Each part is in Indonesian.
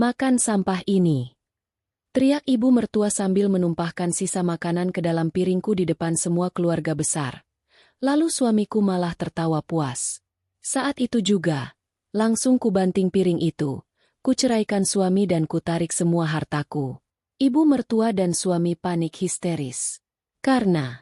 Makan sampah ini. Teriak ibu mertua sambil menumpahkan sisa makanan ke dalam piringku di depan semua keluarga besar. Lalu suamiku malah tertawa puas. Saat itu juga, langsung kubanting piring itu. Kuceraikan suami dan kutarik semua hartaku. Ibu mertua dan suami panik histeris. Karena,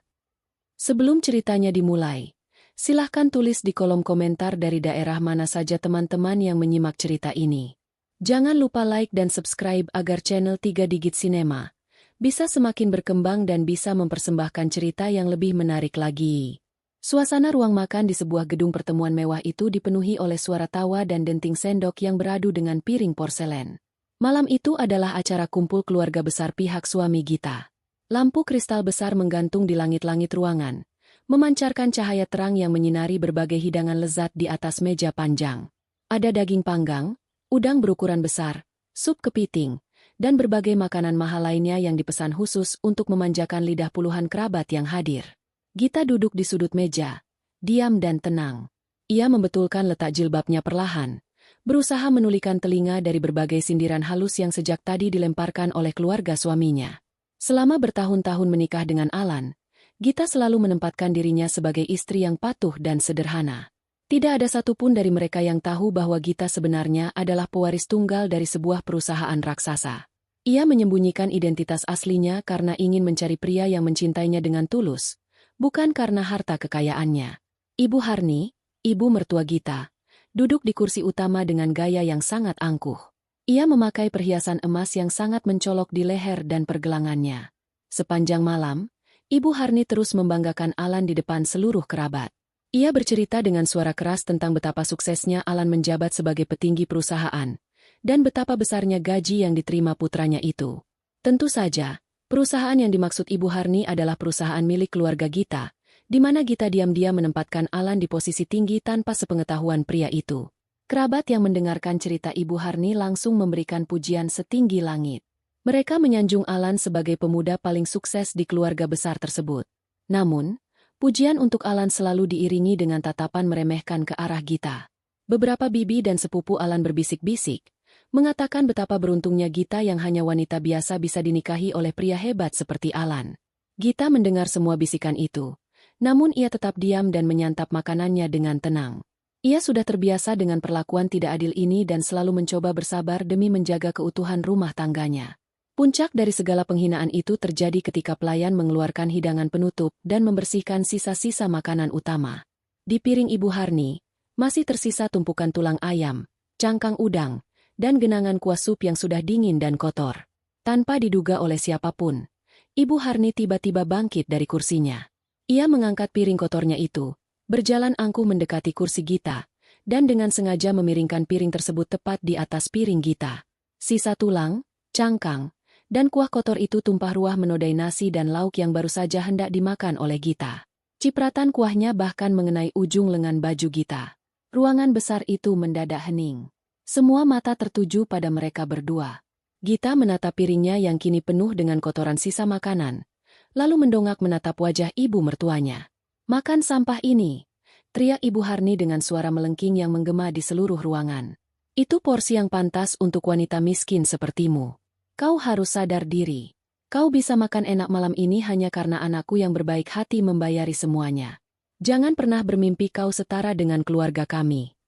sebelum ceritanya dimulai, silahkan tulis di kolom komentar dari daerah mana saja teman-teman yang menyimak cerita ini. Jangan lupa like dan subscribe agar channel 3 Digit Cinema bisa semakin berkembang dan bisa mempersembahkan cerita yang lebih menarik lagi. Suasana ruang makan di sebuah gedung pertemuan mewah itu dipenuhi oleh suara tawa dan denting sendok yang beradu dengan piring porselen. Malam itu adalah acara kumpul keluarga besar pihak suami Gita. Lampu kristal besar menggantung di langit-langit ruangan, memancarkan cahaya terang yang menyinari berbagai hidangan lezat di atas meja panjang. Ada daging panggang, udang berukuran besar, sup kepiting, dan berbagai makanan mahal lainnya yang dipesan khusus untuk memanjakan lidah puluhan kerabat yang hadir. Gita duduk di sudut meja, diam dan tenang. Ia membetulkan letak jilbabnya perlahan, berusaha menulikan telinga dari berbagai sindiran halus yang sejak tadi dilemparkan oleh keluarga suaminya. Selama bertahun-tahun menikah dengan Alan, Gita selalu menempatkan dirinya sebagai istri yang patuh dan sederhana. Tidak ada satupun dari mereka yang tahu bahwa Gita sebenarnya adalah pewaris tunggal dari sebuah perusahaan raksasa. Ia menyembunyikan identitas aslinya karena ingin mencari pria yang mencintainya dengan tulus, bukan karena harta kekayaannya. Ibu Harni, ibu mertua Gita, duduk di kursi utama dengan gaya yang sangat angkuh. Ia memakai perhiasan emas yang sangat mencolok di leher dan pergelangannya. Sepanjang malam, Ibu Harni terus membanggakan Alan di depan seluruh kerabat. Ia bercerita dengan suara keras tentang betapa suksesnya Alan menjabat sebagai petinggi perusahaan, dan betapa besarnya gaji yang diterima putranya itu. Tentu saja, perusahaan yang dimaksud Ibu Harni adalah perusahaan milik keluarga Gita, di mana Gita diam-diam menempatkan Alan di posisi tinggi tanpa sepengetahuan pria itu. Kerabat yang mendengarkan cerita Ibu Harni langsung memberikan pujian setinggi langit. Mereka menyanjung Alan sebagai pemuda paling sukses di keluarga besar tersebut. Namun, pujian untuk Alan selalu diiringi dengan tatapan meremehkan ke arah Gita. Beberapa bibi dan sepupu Alan berbisik-bisik, mengatakan betapa beruntungnya Gita yang hanya wanita biasa bisa dinikahi oleh pria hebat seperti Alan. Gita mendengar semua bisikan itu, namun ia tetap diam dan menyantap makanannya dengan tenang. Ia sudah terbiasa dengan perlakuan tidak adil ini dan selalu mencoba bersabar demi menjaga keutuhan rumah tangganya. Puncak dari segala penghinaan itu terjadi ketika pelayan mengeluarkan hidangan penutup dan membersihkan sisa-sisa makanan utama. Di piring Ibu Harni, masih tersisa tumpukan tulang ayam, cangkang udang, dan genangan kuah sup yang sudah dingin dan kotor. Tanpa diduga oleh siapapun, Ibu Harni tiba-tiba bangkit dari kursinya. Ia mengangkat piring kotornya itu, berjalan angkuh mendekati kursi Gita, dan dengan sengaja memiringkan piring tersebut tepat di atas piring Gita. Sisa tulang, cangkang, dan kuah kotor itu tumpah ruah menodai nasi dan lauk yang baru saja hendak dimakan oleh Gita. Cipratan kuahnya bahkan mengenai ujung lengan baju Gita. Ruangan besar itu mendadak hening. Semua mata tertuju pada mereka berdua. Gita menatap piringnya yang kini penuh dengan kotoran sisa makanan, lalu mendongak menatap wajah ibu mertuanya. "Makan sampah ini," teriak Ibu Harni dengan suara melengking yang menggema di seluruh ruangan. "Itu porsi yang pantas untuk wanita miskin sepertimu. Kau harus sadar diri. Kau bisa makan enak malam ini hanya karena anakku yang berbaik hati membayari semuanya. Jangan pernah bermimpi kau setara dengan keluarga kami."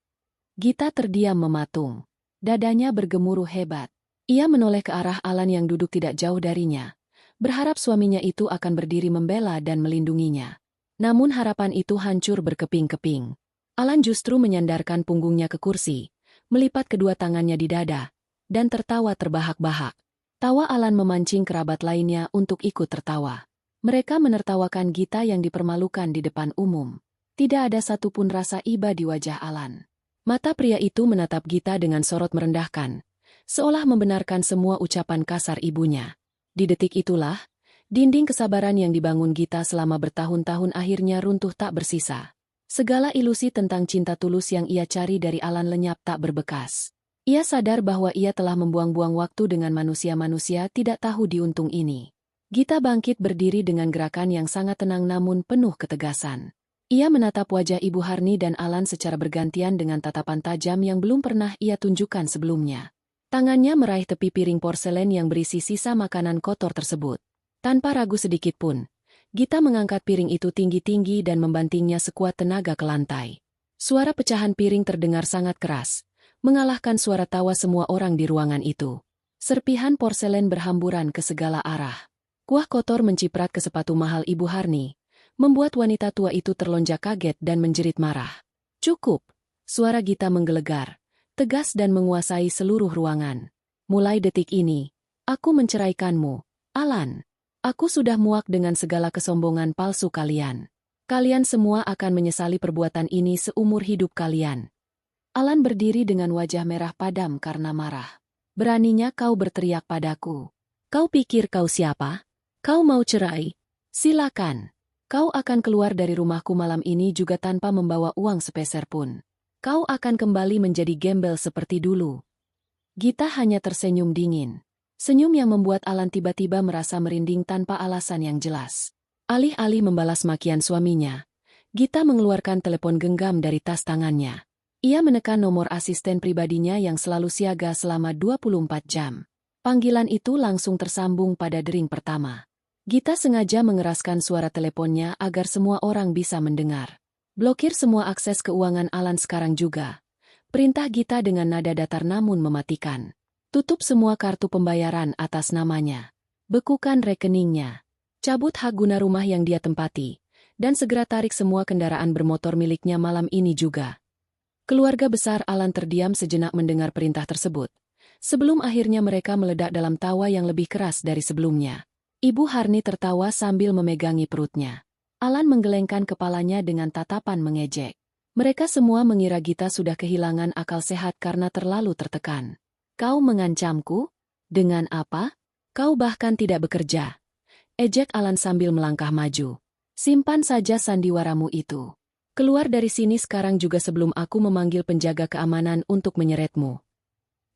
Gita terdiam mematung. Dadanya bergemuruh hebat. Ia menoleh ke arah Alan yang duduk tidak jauh darinya, berharap suaminya itu akan berdiri membela dan melindunginya. Namun harapan itu hancur berkeping-keping. Alan justru menyandarkan punggungnya ke kursi, melipat kedua tangannya di dada, dan tertawa terbahak-bahak. Tawa Alan memancing kerabat lainnya untuk ikut tertawa. Mereka menertawakan Gita yang dipermalukan di depan umum. Tidak ada satupun rasa iba di wajah Alan. Mata pria itu menatap Gita dengan sorot merendahkan, seolah membenarkan semua ucapan kasar ibunya. Di detik itulah, dinding kesabaran yang dibangun Gita selama bertahun-tahun akhirnya runtuh tak bersisa. Segala ilusi tentang cinta tulus yang ia cari dari Alan lenyap tak berbekas. Ia sadar bahwa ia telah membuang-buang waktu dengan manusia-manusia tidak tahu diuntung ini. Gita bangkit berdiri dengan gerakan yang sangat tenang namun penuh ketegasan. Ia menatap wajah Ibu Harni dan Alan secara bergantian dengan tatapan tajam yang belum pernah ia tunjukkan sebelumnya. Tangannya meraih tepi piring porselen yang berisi sisa makanan kotor tersebut. Tanpa ragu sedikit pun, Gita mengangkat piring itu tinggi-tinggi dan membantingnya sekuat tenaga ke lantai. Suara pecahan piring terdengar sangat keras, mengalahkan suara tawa semua orang di ruangan itu. Serpihan porselen berhamburan ke segala arah. Kuah kotor menciprat ke sepatu mahal Ibu Harni, membuat wanita tua itu terlonjak kaget dan menjerit marah. "Cukup!" Suara Gita menggelegar, tegas dan menguasai seluruh ruangan. "Mulai detik ini, aku menceraikanmu, Alan. Aku sudah muak dengan segala kesombongan palsu kalian. Kalian semua akan menyesali perbuatan ini seumur hidup kalian." Alan berdiri dengan wajah merah padam karena marah. "Beraninya kau berteriak padaku? Kau pikir kau siapa? Kau mau cerai? Silakan. Kau akan keluar dari rumahku malam ini juga tanpa membawa uang sepeser pun. Kau akan kembali menjadi gembel seperti dulu." Gita hanya tersenyum dingin. Senyum yang membuat Alan tiba-tiba merasa merinding tanpa alasan yang jelas. Alih-alih membalas makian suaminya, Gita mengeluarkan telepon genggam dari tas tangannya. Ia menekan nomor asisten pribadinya yang selalu siaga selama 24 jam. Panggilan itu langsung tersambung pada dering pertama. Gita sengaja mengeraskan suara teleponnya agar semua orang bisa mendengar. "Blokir semua akses keuangan Alan sekarang juga," perintah Gita dengan nada datar namun mematikan. "Tutup semua kartu pembayaran atas namanya. Bekukan rekeningnya. Cabut hak guna rumah yang dia tempati. Dan segera tarik semua kendaraan bermotor miliknya malam ini juga." Keluarga besar Alan terdiam sejenak mendengar perintah tersebut. Sebelum akhirnya mereka meledak dalam tawa yang lebih keras dari sebelumnya. Ibu Harni tertawa sambil memegangi perutnya. Alan menggelengkan kepalanya dengan tatapan mengejek. Mereka semua mengira Gita sudah kehilangan akal sehat karena terlalu tertekan. "Kau mengancamku? Dengan apa? Kau bahkan tidak bekerja," ejek Alan sambil melangkah maju. "Simpan saja sandiwaramu itu. Keluar dari sini sekarang juga sebelum aku memanggil penjaga keamanan untuk menyeretmu."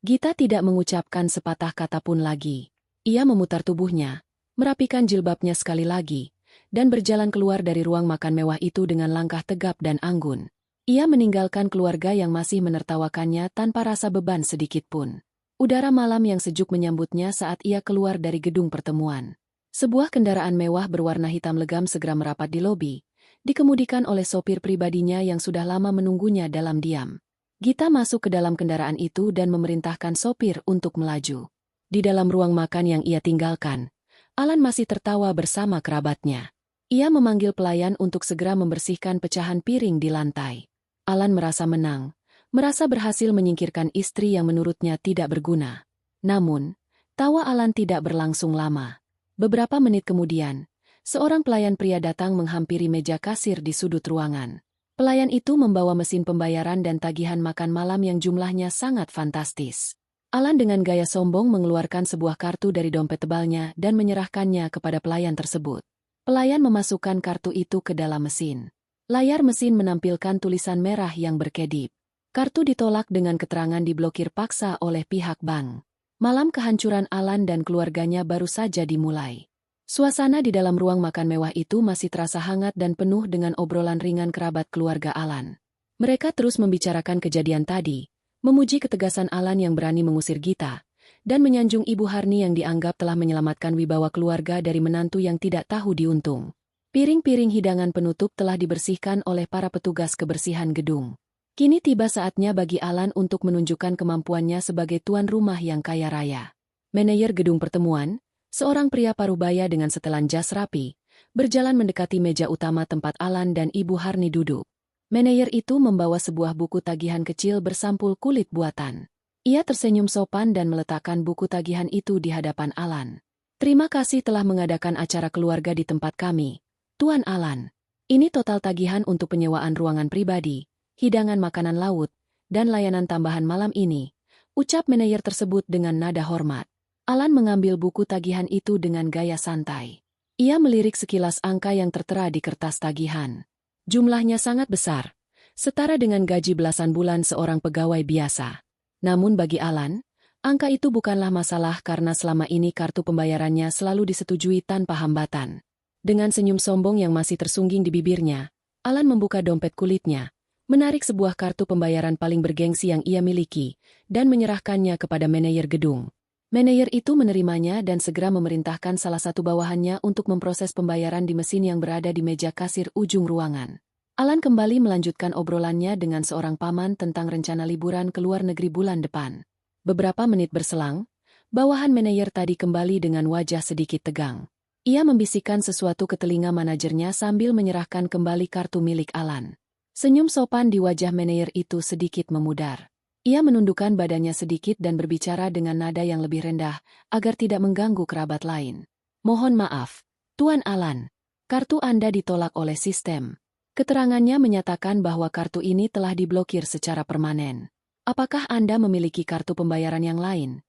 Gita tidak mengucapkan sepatah kata pun lagi. Ia memutar tubuhnya, merapikan jilbabnya sekali lagi, dan berjalan keluar dari ruang makan mewah itu dengan langkah tegap dan anggun. Ia meninggalkan keluarga yang masih menertawakannya tanpa rasa beban sedikit pun. Udara malam yang sejuk menyambutnya saat ia keluar dari gedung pertemuan. Sebuah kendaraan mewah berwarna hitam legam segera merapat di lobi, dikemudikan oleh sopir pribadinya yang sudah lama menunggunya dalam diam. Gita masuk ke dalam kendaraan itu dan memerintahkan sopir untuk melaju. Di dalam ruang makan yang ia tinggalkan, Alan masih tertawa bersama kerabatnya. Ia memanggil pelayan untuk segera membersihkan pecahan piring di lantai. Alan merasa menang, merasa berhasil menyingkirkan istri yang menurutnya tidak berguna. Namun, tawa Alan tidak berlangsung lama. Beberapa menit kemudian, seorang pelayan pria datang menghampiri meja kasir di sudut ruangan. Pelayan itu membawa mesin pembayaran dan tagihan makan malam yang jumlahnya sangat fantastis. Alan dengan gaya sombong mengeluarkan sebuah kartu dari dompet tebalnya dan menyerahkannya kepada pelayan tersebut. Pelayan memasukkan kartu itu ke dalam mesin. Layar mesin menampilkan tulisan merah yang berkedip. Kartu ditolak dengan keterangan diblokir paksa oleh pihak bank. Malam kehancuran Alan dan keluarganya baru saja dimulai. Suasana di dalam ruang makan mewah itu masih terasa hangat dan penuh dengan obrolan ringan kerabat keluarga Alan. Mereka terus membicarakan kejadian tadi, memuji ketegasan Alan yang berani mengusir Gita, dan menyanjung Ibu Harni yang dianggap telah menyelamatkan wibawa keluarga dari menantu yang tidak tahu diuntung. Piring-piring hidangan penutup telah dibersihkan oleh para petugas kebersihan gedung. Kini tiba saatnya bagi Alan untuk menunjukkan kemampuannya sebagai tuan rumah yang kaya raya. Manajer gedung pertemuan, seorang pria parubaya dengan setelan jas rapi, berjalan mendekati meja utama tempat Alan dan Ibu Harni duduk. Manajer itu membawa sebuah buku tagihan kecil bersampul kulit buatan. Ia tersenyum sopan dan meletakkan buku tagihan itu di hadapan Alan. "Terima kasih telah mengadakan acara keluarga di tempat kami, Tuan Alan. Ini total tagihan untuk penyewaan ruangan pribadi, hidangan makanan laut, dan layanan tambahan malam ini," ucap manajer tersebut dengan nada hormat. Alan mengambil buku tagihan itu dengan gaya santai. Ia melirik sekilas angka yang tertera di kertas tagihan. Jumlahnya sangat besar, setara dengan gaji belasan bulan seorang pegawai biasa. Namun bagi Alan, angka itu bukanlah masalah karena selama ini kartu pembayarannya selalu disetujui tanpa hambatan. Dengan senyum sombong yang masih tersungging di bibirnya, Alan membuka dompet kulitnya, menarik sebuah kartu pembayaran paling bergengsi yang ia miliki, dan menyerahkannya kepada manajer gedung. Manajer itu menerimanya dan segera memerintahkan salah satu bawahannya untuk memproses pembayaran di mesin yang berada di meja kasir ujung ruangan. Alan kembali melanjutkan obrolannya dengan seorang paman tentang rencana liburan ke luar negeri bulan depan. Beberapa menit berselang, bawahan manajer tadi kembali dengan wajah sedikit tegang. Ia membisikkan sesuatu ke telinga manajernya sambil menyerahkan kembali kartu milik Alan. Senyum sopan di wajah manajer itu sedikit memudar. Ia menundukkan badannya sedikit dan berbicara dengan nada yang lebih rendah, agar tidak mengganggu kerabat lain. Mohon maaf, Tuan Alan. Kartu Anda ditolak oleh sistem. Keterangannya menyatakan bahwa kartu ini telah diblokir secara permanen. Apakah Anda memiliki kartu pembayaran yang lain?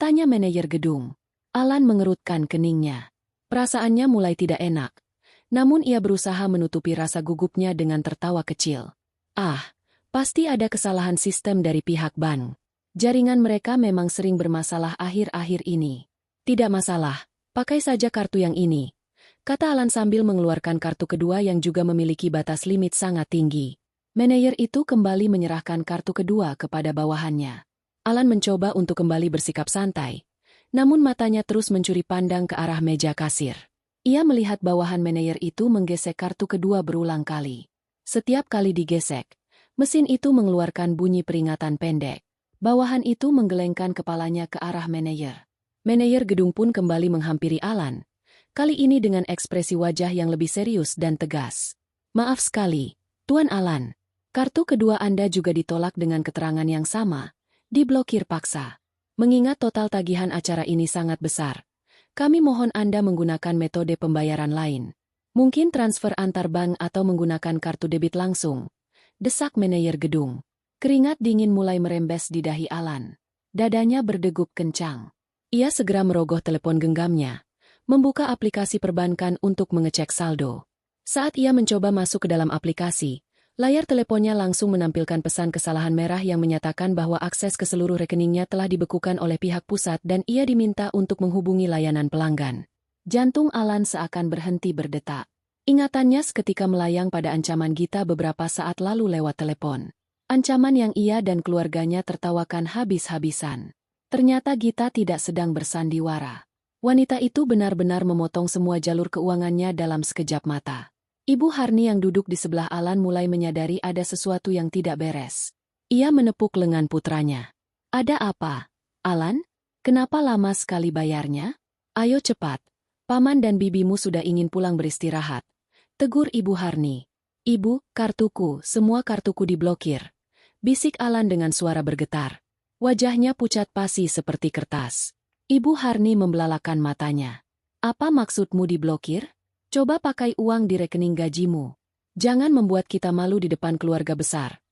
Tanya manajer gedung. Alan mengerutkan keningnya. Perasaannya mulai tidak enak. Namun ia berusaha menutupi rasa gugupnya dengan tertawa kecil. Pasti ada kesalahan sistem dari pihak bank. Jaringan mereka memang sering bermasalah akhir-akhir ini. Tidak masalah, pakai saja kartu yang ini, kata Alan sambil mengeluarkan kartu kedua yang juga memiliki batas limit sangat tinggi. Manajer itu kembali menyerahkan kartu kedua kepada bawahannya. Alan mencoba untuk kembali bersikap santai, namun matanya terus mencuri pandang ke arah meja kasir. Ia melihat bawahan manajer itu menggesek kartu kedua berulang kali. Setiap kali digesek, mesin itu mengeluarkan bunyi peringatan pendek. Bawahan itu menggelengkan kepalanya ke arah manajer. Manajer gedung pun kembali menghampiri Alan, kali ini dengan ekspresi wajah yang lebih serius dan tegas. Maaf sekali, Tuan Alan. Kartu kedua Anda juga ditolak dengan keterangan yang sama, diblokir paksa. Mengingat total tagihan acara ini sangat besar, kami mohon Anda menggunakan metode pembayaran lain. Mungkin transfer antar bank atau menggunakan kartu debit langsung. Desak manajer gedung. Keringat dingin mulai merembes di dahi Alan. Dadanya berdegup kencang. Ia segera merogoh telepon genggamnya, membuka aplikasi perbankan untuk mengecek saldo. Saat ia mencoba masuk ke dalam aplikasi, layar teleponnya langsung menampilkan pesan kesalahan merah yang menyatakan bahwa akses ke seluruh rekeningnya telah dibekukan oleh pihak pusat dan ia diminta untuk menghubungi layanan pelanggan. Jantung Alan seakan berhenti berdetak. Ingatannya seketika melayang pada ancaman Gita beberapa saat lalu lewat telepon. Ancaman yang ia dan keluarganya tertawakan habis-habisan. Ternyata Gita tidak sedang bersandiwara. Wanita itu benar-benar memotong semua jalur keuangannya dalam sekejap mata. Ibu Harni yang duduk di sebelah Alan mulai menyadari ada sesuatu yang tidak beres. Ia menepuk lengan putranya. Ada apa, Alan? Kenapa lama sekali bayarnya? Ayo cepat, paman dan bibimu sudah ingin pulang beristirahat. Tegur Ibu Harni. Ibu, kartuku, semua kartuku diblokir. Bisik Alan dengan suara bergetar. Wajahnya pucat pasi seperti kertas. Ibu Harni membelalakan matanya. Apa maksudmu diblokir? Coba pakai uang di rekening gajimu. Jangan membuat kita malu di depan keluarga besar.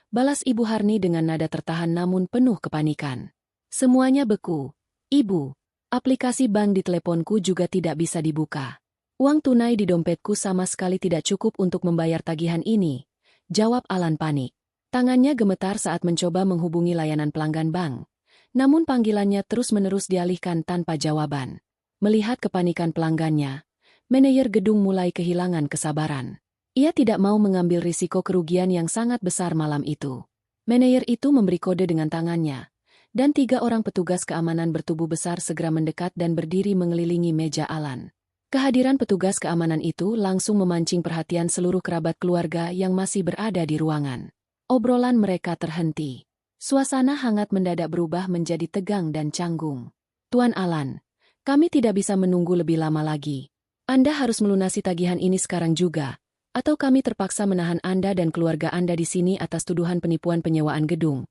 Balas Ibu Harni dengan nada tertahan namun penuh kepanikan. Semuanya beku. Ibu, aplikasi bank di teleponku juga tidak bisa dibuka. Uang tunai di dompetku sama sekali tidak cukup untuk membayar tagihan ini, jawab Alan panik. Tangannya gemetar saat mencoba menghubungi layanan pelanggan bank. Namun panggilannya terus-menerus dialihkan tanpa jawaban. Melihat kepanikan pelanggannya, manajer gedung mulai kehilangan kesabaran. Ia tidak mau mengambil risiko kerugian yang sangat besar malam itu. Manajer itu memberi kode dengan tangannya, dan 3 orang petugas keamanan bertubuh besar segera mendekat dan berdiri mengelilingi meja Alan. Kehadiran petugas keamanan itu langsung memancing perhatian seluruh kerabat keluarga yang masih berada di ruangan. Obrolan mereka terhenti. Suasana hangat mendadak berubah menjadi tegang dan canggung. Tuan Alan, kami tidak bisa menunggu lebih lama lagi. Anda harus melunasi tagihan ini sekarang juga, atau kami terpaksa menahan Anda dan keluarga Anda di sini atas tuduhan penipuan penyewaan gedung.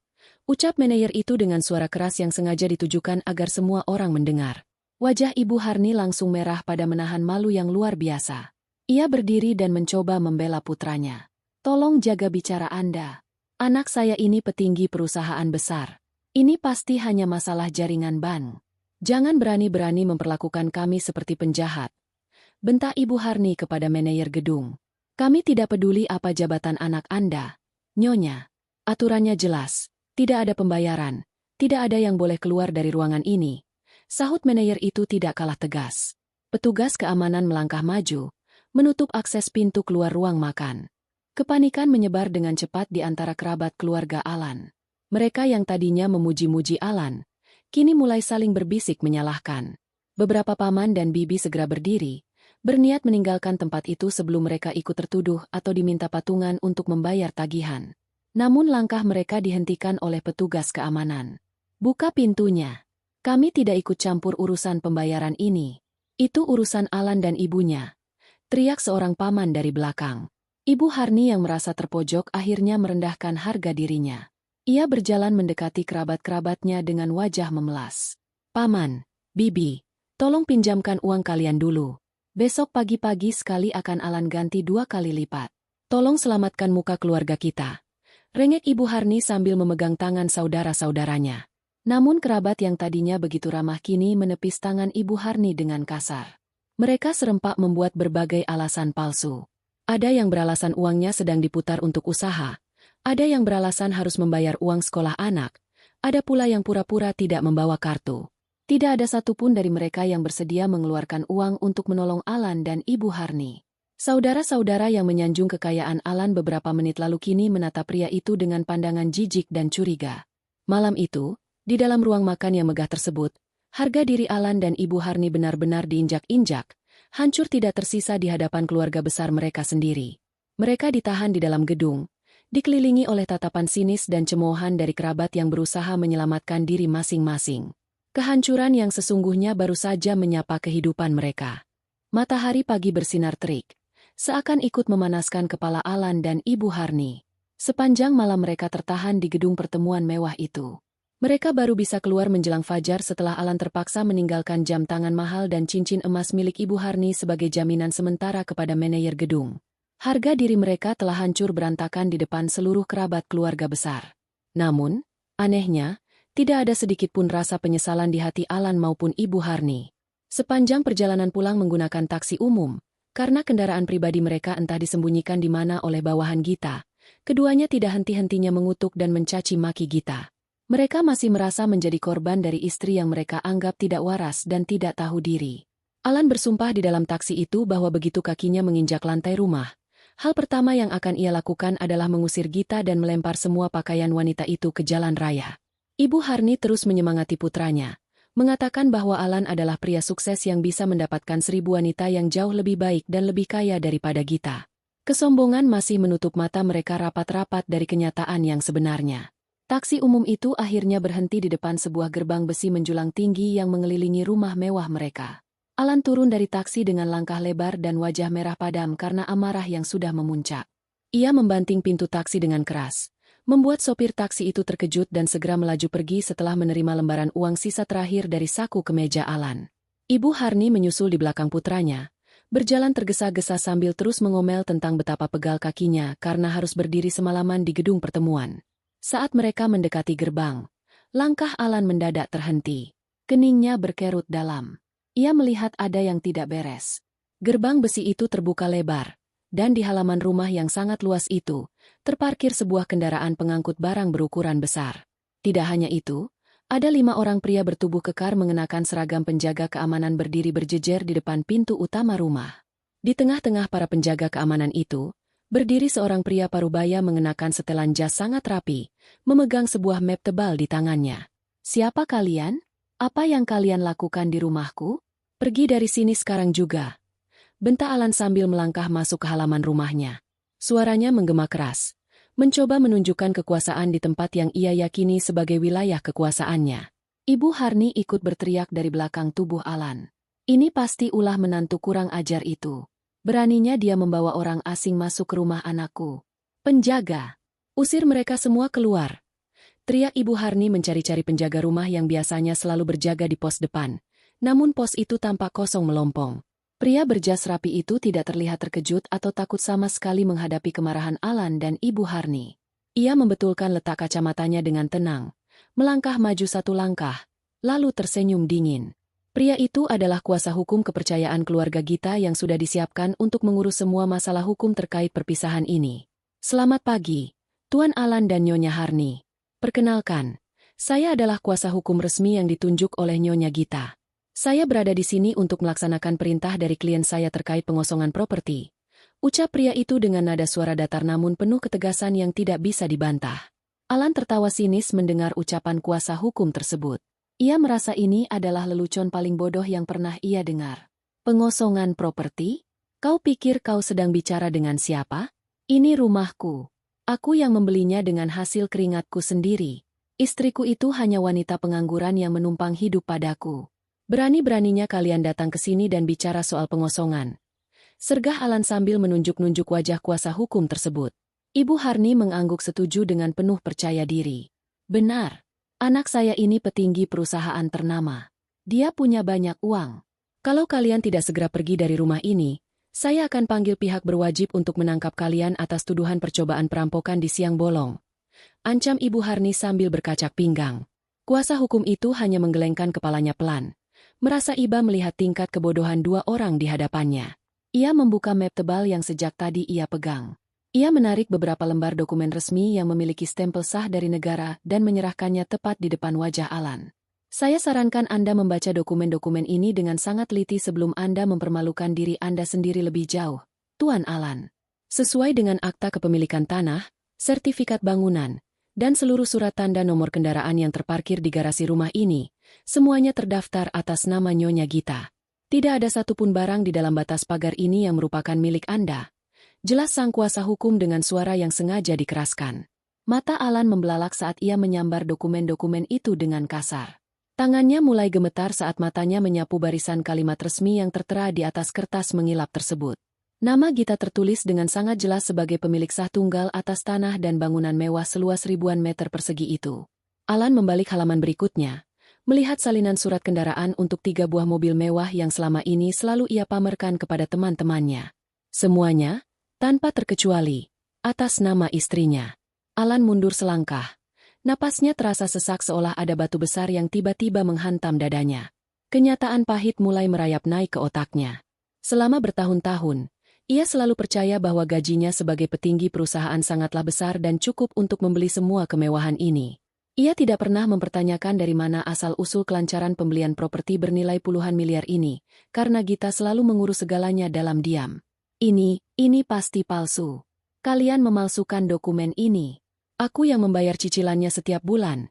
Ucap manajer itu dengan suara keras yang sengaja ditujukan agar semua orang mendengar. Wajah Ibu Harni langsung merah pada menahan malu yang luar biasa. Ia berdiri dan mencoba membela putranya. Tolong jaga bicara Anda. Anak saya ini petinggi perusahaan besar. Ini pasti hanya masalah jaringan bank. Jangan berani-berani memperlakukan kami seperti penjahat. Bentak Ibu Harni kepada manajer gedung. Kami tidak peduli apa jabatan anak Anda, Nyonya. Aturannya jelas, tidak ada pembayaran, tidak ada yang boleh keluar dari ruangan ini. Sahut manajer itu tidak kalah tegas. Petugas keamanan melangkah maju, menutup akses pintu keluar ruang makan. Kepanikan menyebar dengan cepat di antara kerabat keluarga Alan. Mereka yang tadinya memuji-muji Alan, kini mulai saling berbisik menyalahkan. Beberapa paman dan bibi segera berdiri, berniat meninggalkan tempat itu sebelum mereka ikut tertuduh atau diminta patungan untuk membayar tagihan. Namun langkah mereka dihentikan oleh petugas keamanan. "Buka pintunya. Kami tidak ikut campur urusan pembayaran ini. Itu urusan Alan dan ibunya," teriak seorang paman dari belakang. Ibu Harni yang merasa terpojok akhirnya merendahkan harga dirinya. Ia berjalan mendekati kerabat-kerabatnya dengan wajah memelas. "Paman, bibi, tolong pinjamkan uang kalian dulu. Besok pagi-pagi sekali akan Alan ganti 2 kali lipat. Tolong selamatkan muka keluarga kita," rengek Ibu Harni sambil memegang tangan saudara-saudaranya. Namun kerabat yang tadinya begitu ramah kini menepis tangan Ibu Harni dengan kasar. Mereka serempak membuat berbagai alasan palsu. Ada yang beralasan uangnya sedang diputar untuk usaha, ada yang beralasan harus membayar uang sekolah anak, ada pula yang pura-pura tidak membawa kartu. Tidak ada satupun dari mereka yang bersedia mengeluarkan uang untuk menolong Alan dan Ibu Harni. Saudara-saudara yang menyanjung kekayaan Alan beberapa menit lalu kini menatap pria itu dengan pandangan jijik dan curiga. Malam itu, di dalam ruang makan yang megah tersebut, harga diri Alan dan Ibu Harni benar-benar diinjak-injak, hancur tidak tersisa di hadapan keluarga besar mereka sendiri. Mereka ditahan di dalam gedung, dikelilingi oleh tatapan sinis dan cemoohan dari kerabat yang berusaha menyelamatkan diri masing-masing. Kehancuran yang sesungguhnya baru saja menyapa kehidupan mereka. Matahari pagi bersinar terik, seakan ikut memanaskan kepala Alan dan Ibu Harni. Sepanjang malam mereka tertahan di gedung pertemuan mewah itu. Mereka baru bisa keluar menjelang fajar setelah Alan terpaksa meninggalkan jam tangan mahal dan cincin emas milik Ibu Harni sebagai jaminan sementara kepada manajer gedung. Harga diri mereka telah hancur berantakan di depan seluruh kerabat keluarga besar. Namun, anehnya, tidak ada sedikit pun rasa penyesalan di hati Alan maupun Ibu Harni. Sepanjang perjalanan pulang menggunakan taksi umum, karena kendaraan pribadi mereka entah disembunyikan di mana oleh bawahan Gita, keduanya tidak henti-hentinya mengutuk dan mencaci maki Gita. Mereka masih merasa menjadi korban dari istri yang mereka anggap tidak waras dan tidak tahu diri. Alan bersumpah di dalam taksi itu bahwa begitu kakinya menginjak lantai rumah, hal pertama yang akan ia lakukan adalah mengusir Gita dan melempar semua pakaian wanita itu ke jalan raya. Ibu Harni terus menyemangati putranya, mengatakan bahwa Alan adalah pria sukses yang bisa mendapatkan 1000 wanita yang jauh lebih baik dan lebih kaya daripada Gita. Kesombongan masih menutup mata mereka rapat-rapat dari kenyataan yang sebenarnya. Taksi umum itu akhirnya berhenti di depan sebuah gerbang besi menjulang tinggi yang mengelilingi rumah mewah mereka. Alan turun dari taksi dengan langkah lebar dan wajah merah padam karena amarah yang sudah memuncak. Ia membanting pintu taksi dengan keras, membuat sopir taksi itu terkejut dan segera melaju pergi setelah menerima lembaran uang sisa terakhir dari saku kemeja Alan. Ibu Harni menyusul di belakang putranya, berjalan tergesa-gesa sambil terus mengomel tentang betapa pegal kakinya karena harus berdiri semalaman di gedung pertemuan. Saat mereka mendekati gerbang, langkah Alan mendadak terhenti. Keningnya berkerut dalam. Ia melihat ada yang tidak beres. Gerbang besi itu terbuka lebar, dan di halaman rumah yang sangat luas itu, terparkir sebuah kendaraan pengangkut barang berukuran besar. Tidak hanya itu, ada 5 orang pria bertubuh kekar mengenakan seragam penjaga keamanan berdiri berjejer di depan pintu utama rumah. Di tengah-tengah para penjaga keamanan itu, berdiri seorang pria parubaya mengenakan setelan jas sangat rapi, memegang sebuah map tebal di tangannya. "Siapa kalian? Apa yang kalian lakukan di rumahku? Pergi dari sini sekarang juga," bentak Alan sambil melangkah masuk ke halaman rumahnya. Suaranya menggema keras, mencoba menunjukkan kekuasaan di tempat yang ia yakini sebagai wilayah kekuasaannya. Ibu Harni ikut berteriak dari belakang tubuh Alan. "Ini pasti ulah menantu kurang ajar itu. Beraninya dia membawa orang asing masuk ke rumah anakku. Penjaga, usir mereka semua keluar," teriak Ibu Harni mencari-cari penjaga rumah yang biasanya selalu berjaga di pos depan. Namun pos itu tampak kosong melompong. Pria berjas rapi itu tidak terlihat terkejut atau takut sama sekali menghadapi kemarahan Alan dan Ibu Harni. Ia membetulkan letak kacamatanya dengan tenang, melangkah maju 1 langkah, lalu tersenyum dingin. Pria itu adalah kuasa hukum kepercayaan keluarga Gita yang sudah disiapkan untuk mengurus semua masalah hukum terkait perpisahan ini. "Selamat pagi, Tuan Alan dan Nyonya Harni. Perkenalkan, saya adalah kuasa hukum resmi yang ditunjuk oleh Nyonya Gita. Saya berada di sini untuk melaksanakan perintah dari klien saya terkait pengosongan properti. Ucap pria itu dengan nada suara datar namun penuh ketegasan yang tidak bisa dibantah. Alan tertawa sinis mendengar ucapan kuasa hukum tersebut. Ia merasa ini adalah lelucon paling bodoh yang pernah ia dengar. Pengosongan properti? Kau pikir kau sedang bicara dengan siapa? Ini rumahku. Aku yang membelinya dengan hasil keringatku sendiri. Istriku itu hanya wanita pengangguran yang menumpang hidup padaku. Berani-beraninya kalian datang ke sini dan bicara soal pengosongan. Sergah Alan sambil menunjuk-nunjuk wajah kuasa hukum tersebut. Ibu Harni mengangguk setuju dengan penuh percaya diri. Benar. Anak saya ini petinggi perusahaan ternama. Dia punya banyak uang. Kalau kalian tidak segera pergi dari rumah ini, saya akan panggil pihak berwajib untuk menangkap kalian atas tuduhan percobaan perampokan di siang bolong. Ancam Ibu Harni sambil berkacak pinggang. Kuasa hukum itu hanya menggelengkan kepalanya pelan. Merasa iba melihat tingkat kebodohan dua orang di hadapannya. Ia membuka map tebal yang sejak tadi ia pegang. Ia menarik beberapa lembar dokumen resmi yang memiliki stempel sah dari negara dan menyerahkannya tepat di depan wajah Alan. Saya sarankan Anda membaca dokumen-dokumen ini dengan sangat teliti sebelum Anda mempermalukan diri Anda sendiri lebih jauh, Tuan Alan. Sesuai dengan akta kepemilikan tanah, sertifikat bangunan, dan seluruh surat tanda nomor kendaraan yang terparkir di garasi rumah ini, semuanya terdaftar atas nama Nyonya Gita. Tidak ada satupun barang di dalam batas pagar ini yang merupakan milik Anda. Jelas sang kuasa hukum dengan suara yang sengaja dikeraskan. Mata Alan membelalak saat ia menyambar dokumen-dokumen itu dengan kasar. Tangannya mulai gemetar saat matanya menyapu barisan kalimat resmi yang tertera di atas kertas mengilap tersebut. Nama Gita tertulis dengan sangat jelas sebagai pemilik sah tunggal atas tanah dan bangunan mewah seluas ribuan meter persegi itu. Alan membalik halaman berikutnya, melihat salinan surat kendaraan untuk 3 buah mobil mewah yang selama ini selalu ia pamerkan kepada teman-temannya. Semuanya, tanpa terkecuali, atas nama istrinya. Alan mundur selangkah. Napasnya terasa sesak seolah ada batu besar yang tiba-tiba menghantam dadanya. Kenyataan pahit mulai merayap naik ke otaknya. Selama bertahun-tahun, ia selalu percaya bahwa gajinya sebagai petinggi perusahaan sangatlah besar dan cukup untuk membeli semua kemewahan ini. Ia tidak pernah mempertanyakan dari mana asal-usul kelancaran pembelian properti bernilai puluhan miliar ini, karena Gita selalu mengurus segalanya dalam diam. Ini pasti palsu. Kalian memalsukan dokumen ini. Aku yang membayar cicilannya setiap bulan.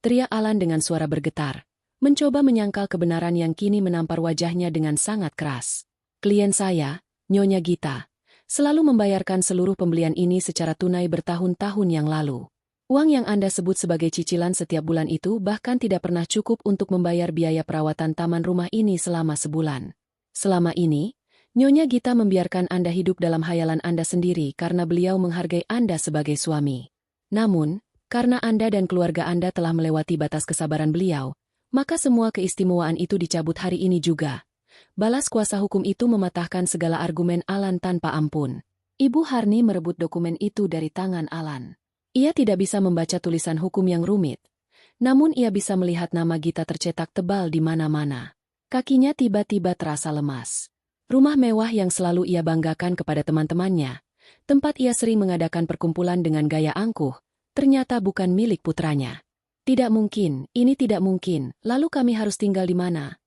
Teriak Alan dengan suara bergetar, mencoba menyangkal kebenaran yang kini menampar wajahnya dengan sangat keras. Klien saya, Nyonya Gita, selalu membayarkan seluruh pembelian ini secara tunai bertahun-tahun yang lalu. Uang yang Anda sebut sebagai cicilan setiap bulan itu bahkan tidak pernah cukup untuk membayar biaya perawatan taman rumah ini selama sebulan. Selama ini, Nyonya Gita membiarkan Anda hidup dalam hayalan Anda sendiri karena beliau menghargai Anda sebagai suami. Namun, karena Anda dan keluarga Anda telah melewati batas kesabaran beliau, maka semua keistimewaan itu dicabut hari ini juga. Balas kuasa hukum itu mematahkan segala argumen Alan tanpa ampun. Ibu Harni merebut dokumen itu dari tangan Alan. Ia tidak bisa membaca tulisan hukum yang rumit. Namun ia bisa melihat nama Gita tercetak tebal di mana-mana. Kakinya tiba-tiba terasa lemas. Rumah mewah yang selalu ia banggakan kepada teman-temannya, tempat ia sering mengadakan perkumpulan dengan gaya angkuh, ternyata bukan milik putranya. Tidak mungkin, ini tidak mungkin, lalu kami harus tinggal di mana?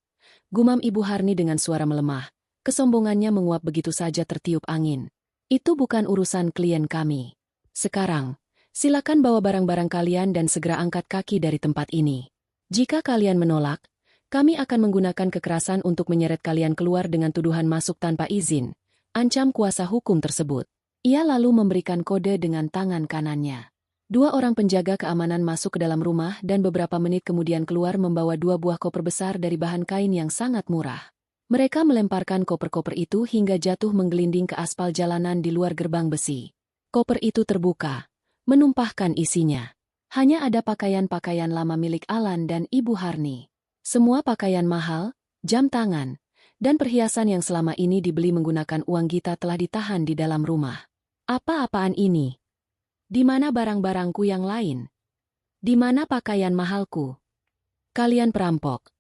Gumam Ibu Harni dengan suara melemah, kesombongannya menguap begitu saja tertiup angin. Itu bukan urusan klien kami. Sekarang, silakan bawa barang-barang kalian dan segera angkat kaki dari tempat ini. Jika kalian menolak, kami akan menggunakan kekerasan untuk menyeret kalian keluar dengan tuduhan masuk tanpa izin, ancam kuasa hukum tersebut. Ia lalu memberikan kode dengan tangan kanannya. 2 orang penjaga keamanan masuk ke dalam rumah dan beberapa menit kemudian keluar membawa 2 buah koper besar dari bahan kain yang sangat murah. Mereka melemparkan koper-koper itu hingga jatuh menggelinding ke aspal jalanan di luar gerbang besi. Koper itu terbuka, menumpahkan isinya. Hanya ada pakaian-pakaian lama milik Alan dan Ibu Harni. Semua pakaian mahal, jam tangan, dan perhiasan yang selama ini dibeli menggunakan uang Gita telah ditahan di dalam rumah. Apa-apaan ini? Di mana barang-barangku yang lain? Di mana pakaian mahalku? Kalian perampok.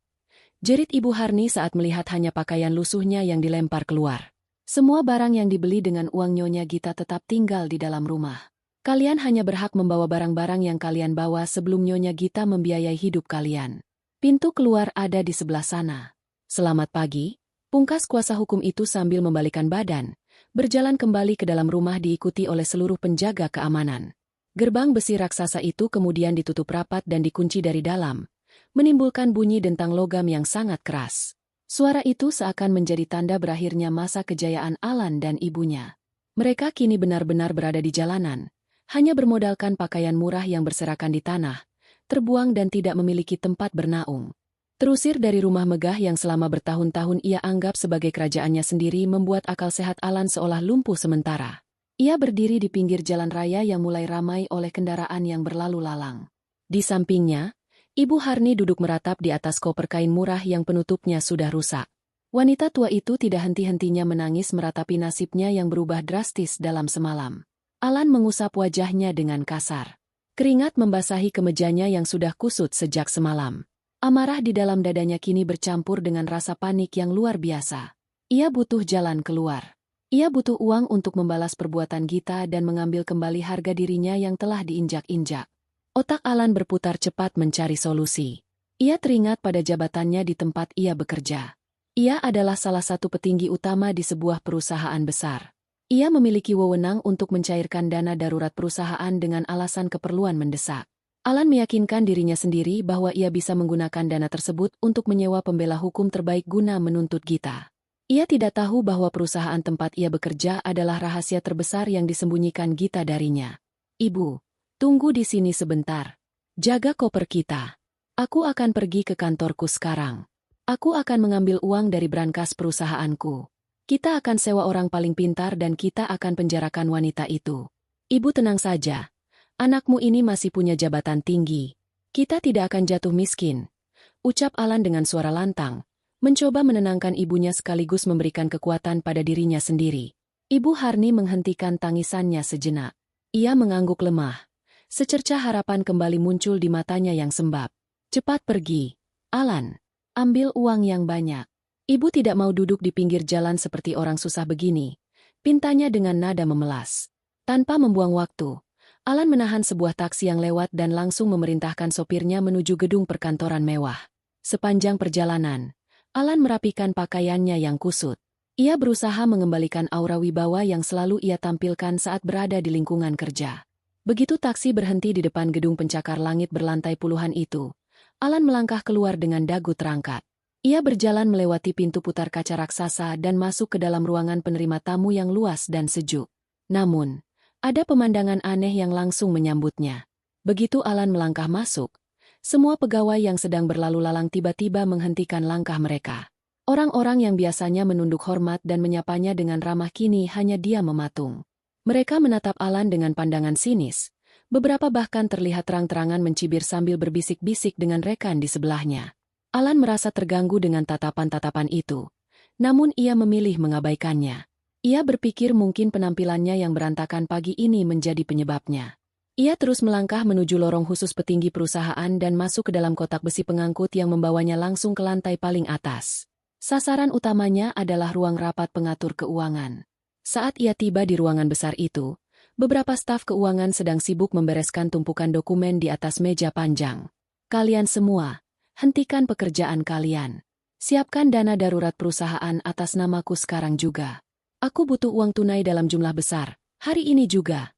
Jerit Ibu Harni saat melihat hanya pakaian lusuhnya yang dilempar keluar. Semua barang yang dibeli dengan uang Nyonya Gita tetap tinggal di dalam rumah. Kalian hanya berhak membawa barang-barang yang kalian bawa sebelum Nyonya Gita membiayai hidup kalian. Pintu keluar ada di sebelah sana. Selamat pagi, pungkas kuasa hukum itu sambil membalikan badan, berjalan kembali ke dalam rumah diikuti oleh seluruh penjaga keamanan. Gerbang besi raksasa itu kemudian ditutup rapat dan dikunci dari dalam, menimbulkan bunyi dentang logam yang sangat keras. Suara itu seakan menjadi tanda berakhirnya masa kejayaan Alan dan ibunya. Mereka kini benar-benar berada di jalanan, hanya bermodalkan pakaian murah yang berserakan di tanah, terbuang dan tidak memiliki tempat bernaung. Terusir dari rumah megah yang selama bertahun-tahun ia anggap sebagai kerajaannya sendiri membuat akal sehat Alan seolah lumpuh sementara. Ia berdiri di pinggir jalan raya yang mulai ramai oleh kendaraan yang berlalu lalang. Di sampingnya, Ibu Harni duduk meratap di atas koper kain murah yang penutupnya sudah rusak. Wanita tua itu tidak henti-hentinya menangis meratapi nasibnya yang berubah drastis dalam semalam. Alan mengusap wajahnya dengan kasar. Keringat membasahi kemejanya yang sudah kusut sejak semalam. Amarah di dalam dadanya kini bercampur dengan rasa panik yang luar biasa. Ia butuh jalan keluar. Ia butuh uang untuk membalas perbuatan Gita dan mengambil kembali harga dirinya yang telah diinjak-injak. Otak Alan berputar cepat mencari solusi. Ia teringat pada jabatannya di tempat ia bekerja. Ia adalah salah satu petinggi utama di sebuah perusahaan besar. Ia memiliki wewenang untuk mencairkan dana darurat perusahaan dengan alasan keperluan mendesak. Alan meyakinkan dirinya sendiri bahwa ia bisa menggunakan dana tersebut untuk menyewa pembela hukum terbaik guna menuntut Gita. Ia tidak tahu bahwa perusahaan tempat ia bekerja adalah rahasia terbesar yang disembunyikan Gita darinya. Ibu, tunggu di sini sebentar. Jaga koper kita. Aku akan pergi ke kantorku sekarang. Aku akan mengambil uang dari brankas perusahaanku. Kita akan sewa orang paling pintar dan kita akan penjarakan wanita itu. Ibu tenang saja. Anakmu ini masih punya jabatan tinggi. Kita tidak akan jatuh miskin. Ucap Alan dengan suara lantang, mencoba menenangkan ibunya sekaligus memberikan kekuatan pada dirinya sendiri. Ibu Harni menghentikan tangisannya sejenak. Ia mengangguk lemah. Secercah harapan kembali muncul di matanya yang sembab. Cepat pergi, Alan. Ambil uang yang banyak. Ibu tidak mau duduk di pinggir jalan seperti orang susah begini. Pintanya dengan nada memelas. Tanpa membuang waktu, Alan menahan sebuah taksi yang lewat dan langsung memerintahkan sopirnya menuju gedung perkantoran mewah. Sepanjang perjalanan, Alan merapikan pakaiannya yang kusut. Ia berusaha mengembalikan aura wibawa yang selalu ia tampilkan saat berada di lingkungan kerja. Begitu taksi berhenti di depan gedung pencakar langit berlantai puluhan itu, Alan melangkah keluar dengan dagu terangkat. Ia berjalan melewati pintu putar kaca raksasa dan masuk ke dalam ruangan penerima tamu yang luas dan sejuk. Namun, ada pemandangan aneh yang langsung menyambutnya. Begitu Alan melangkah masuk, semua pegawai yang sedang berlalu lalang tiba-tiba menghentikan langkah mereka. Orang-orang yang biasanya menunduk hormat dan menyapanya dengan ramah kini hanya diam mematung. Mereka menatap Alan dengan pandangan sinis. Beberapa bahkan terlihat terang-terangan mencibir sambil berbisik-bisik dengan rekan di sebelahnya. Alan merasa terganggu dengan tatapan-tatapan itu. Namun ia memilih mengabaikannya. Ia berpikir mungkin penampilannya yang berantakan pagi ini menjadi penyebabnya. Ia terus melangkah menuju lorong khusus petinggi perusahaan dan masuk ke dalam kotak besi pengangkut yang membawanya langsung ke lantai paling atas. Sasaran utamanya adalah ruang rapat pengatur keuangan. Saat ia tiba di ruangan besar itu, beberapa staf keuangan sedang sibuk membereskan tumpukan dokumen di atas meja panjang. Kalian semua, hentikan pekerjaan kalian. Siapkan dana darurat perusahaan atas namaku sekarang juga. Aku butuh uang tunai dalam jumlah besar, hari ini juga.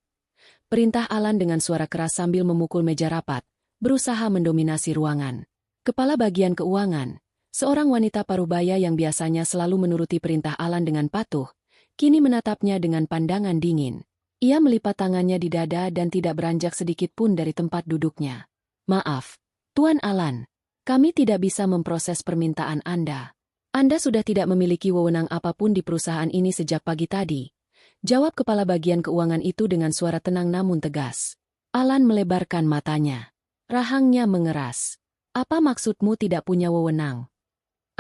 Perintah Alan dengan suara keras sambil memukul meja rapat, berusaha mendominasi ruangan. Kepala bagian keuangan, seorang wanita parubaya yang biasanya selalu menuruti perintah Alan dengan patuh, kini menatapnya dengan pandangan dingin. Ia melipat tangannya di dada dan tidak beranjak sedikit pun dari tempat duduknya. Maaf, Tuan Alan, kami tidak bisa memproses permintaan Anda. Anda sudah tidak memiliki wewenang apapun di perusahaan ini sejak pagi tadi. Jawab kepala bagian keuangan itu dengan suara tenang namun tegas. Alan melebarkan matanya. Rahangnya mengeras. Apa maksudmu tidak punya wewenang?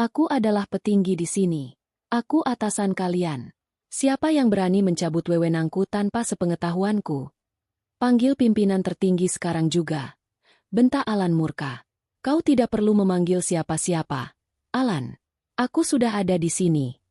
Aku adalah petinggi di sini. Aku atasan kalian. Siapa yang berani mencabut wewenangku tanpa sepengetahuanku? Panggil pimpinan tertinggi sekarang juga. Bentak Alan murka. Kau tidak perlu memanggil siapa-siapa. Alan. Aku sudah ada di sini.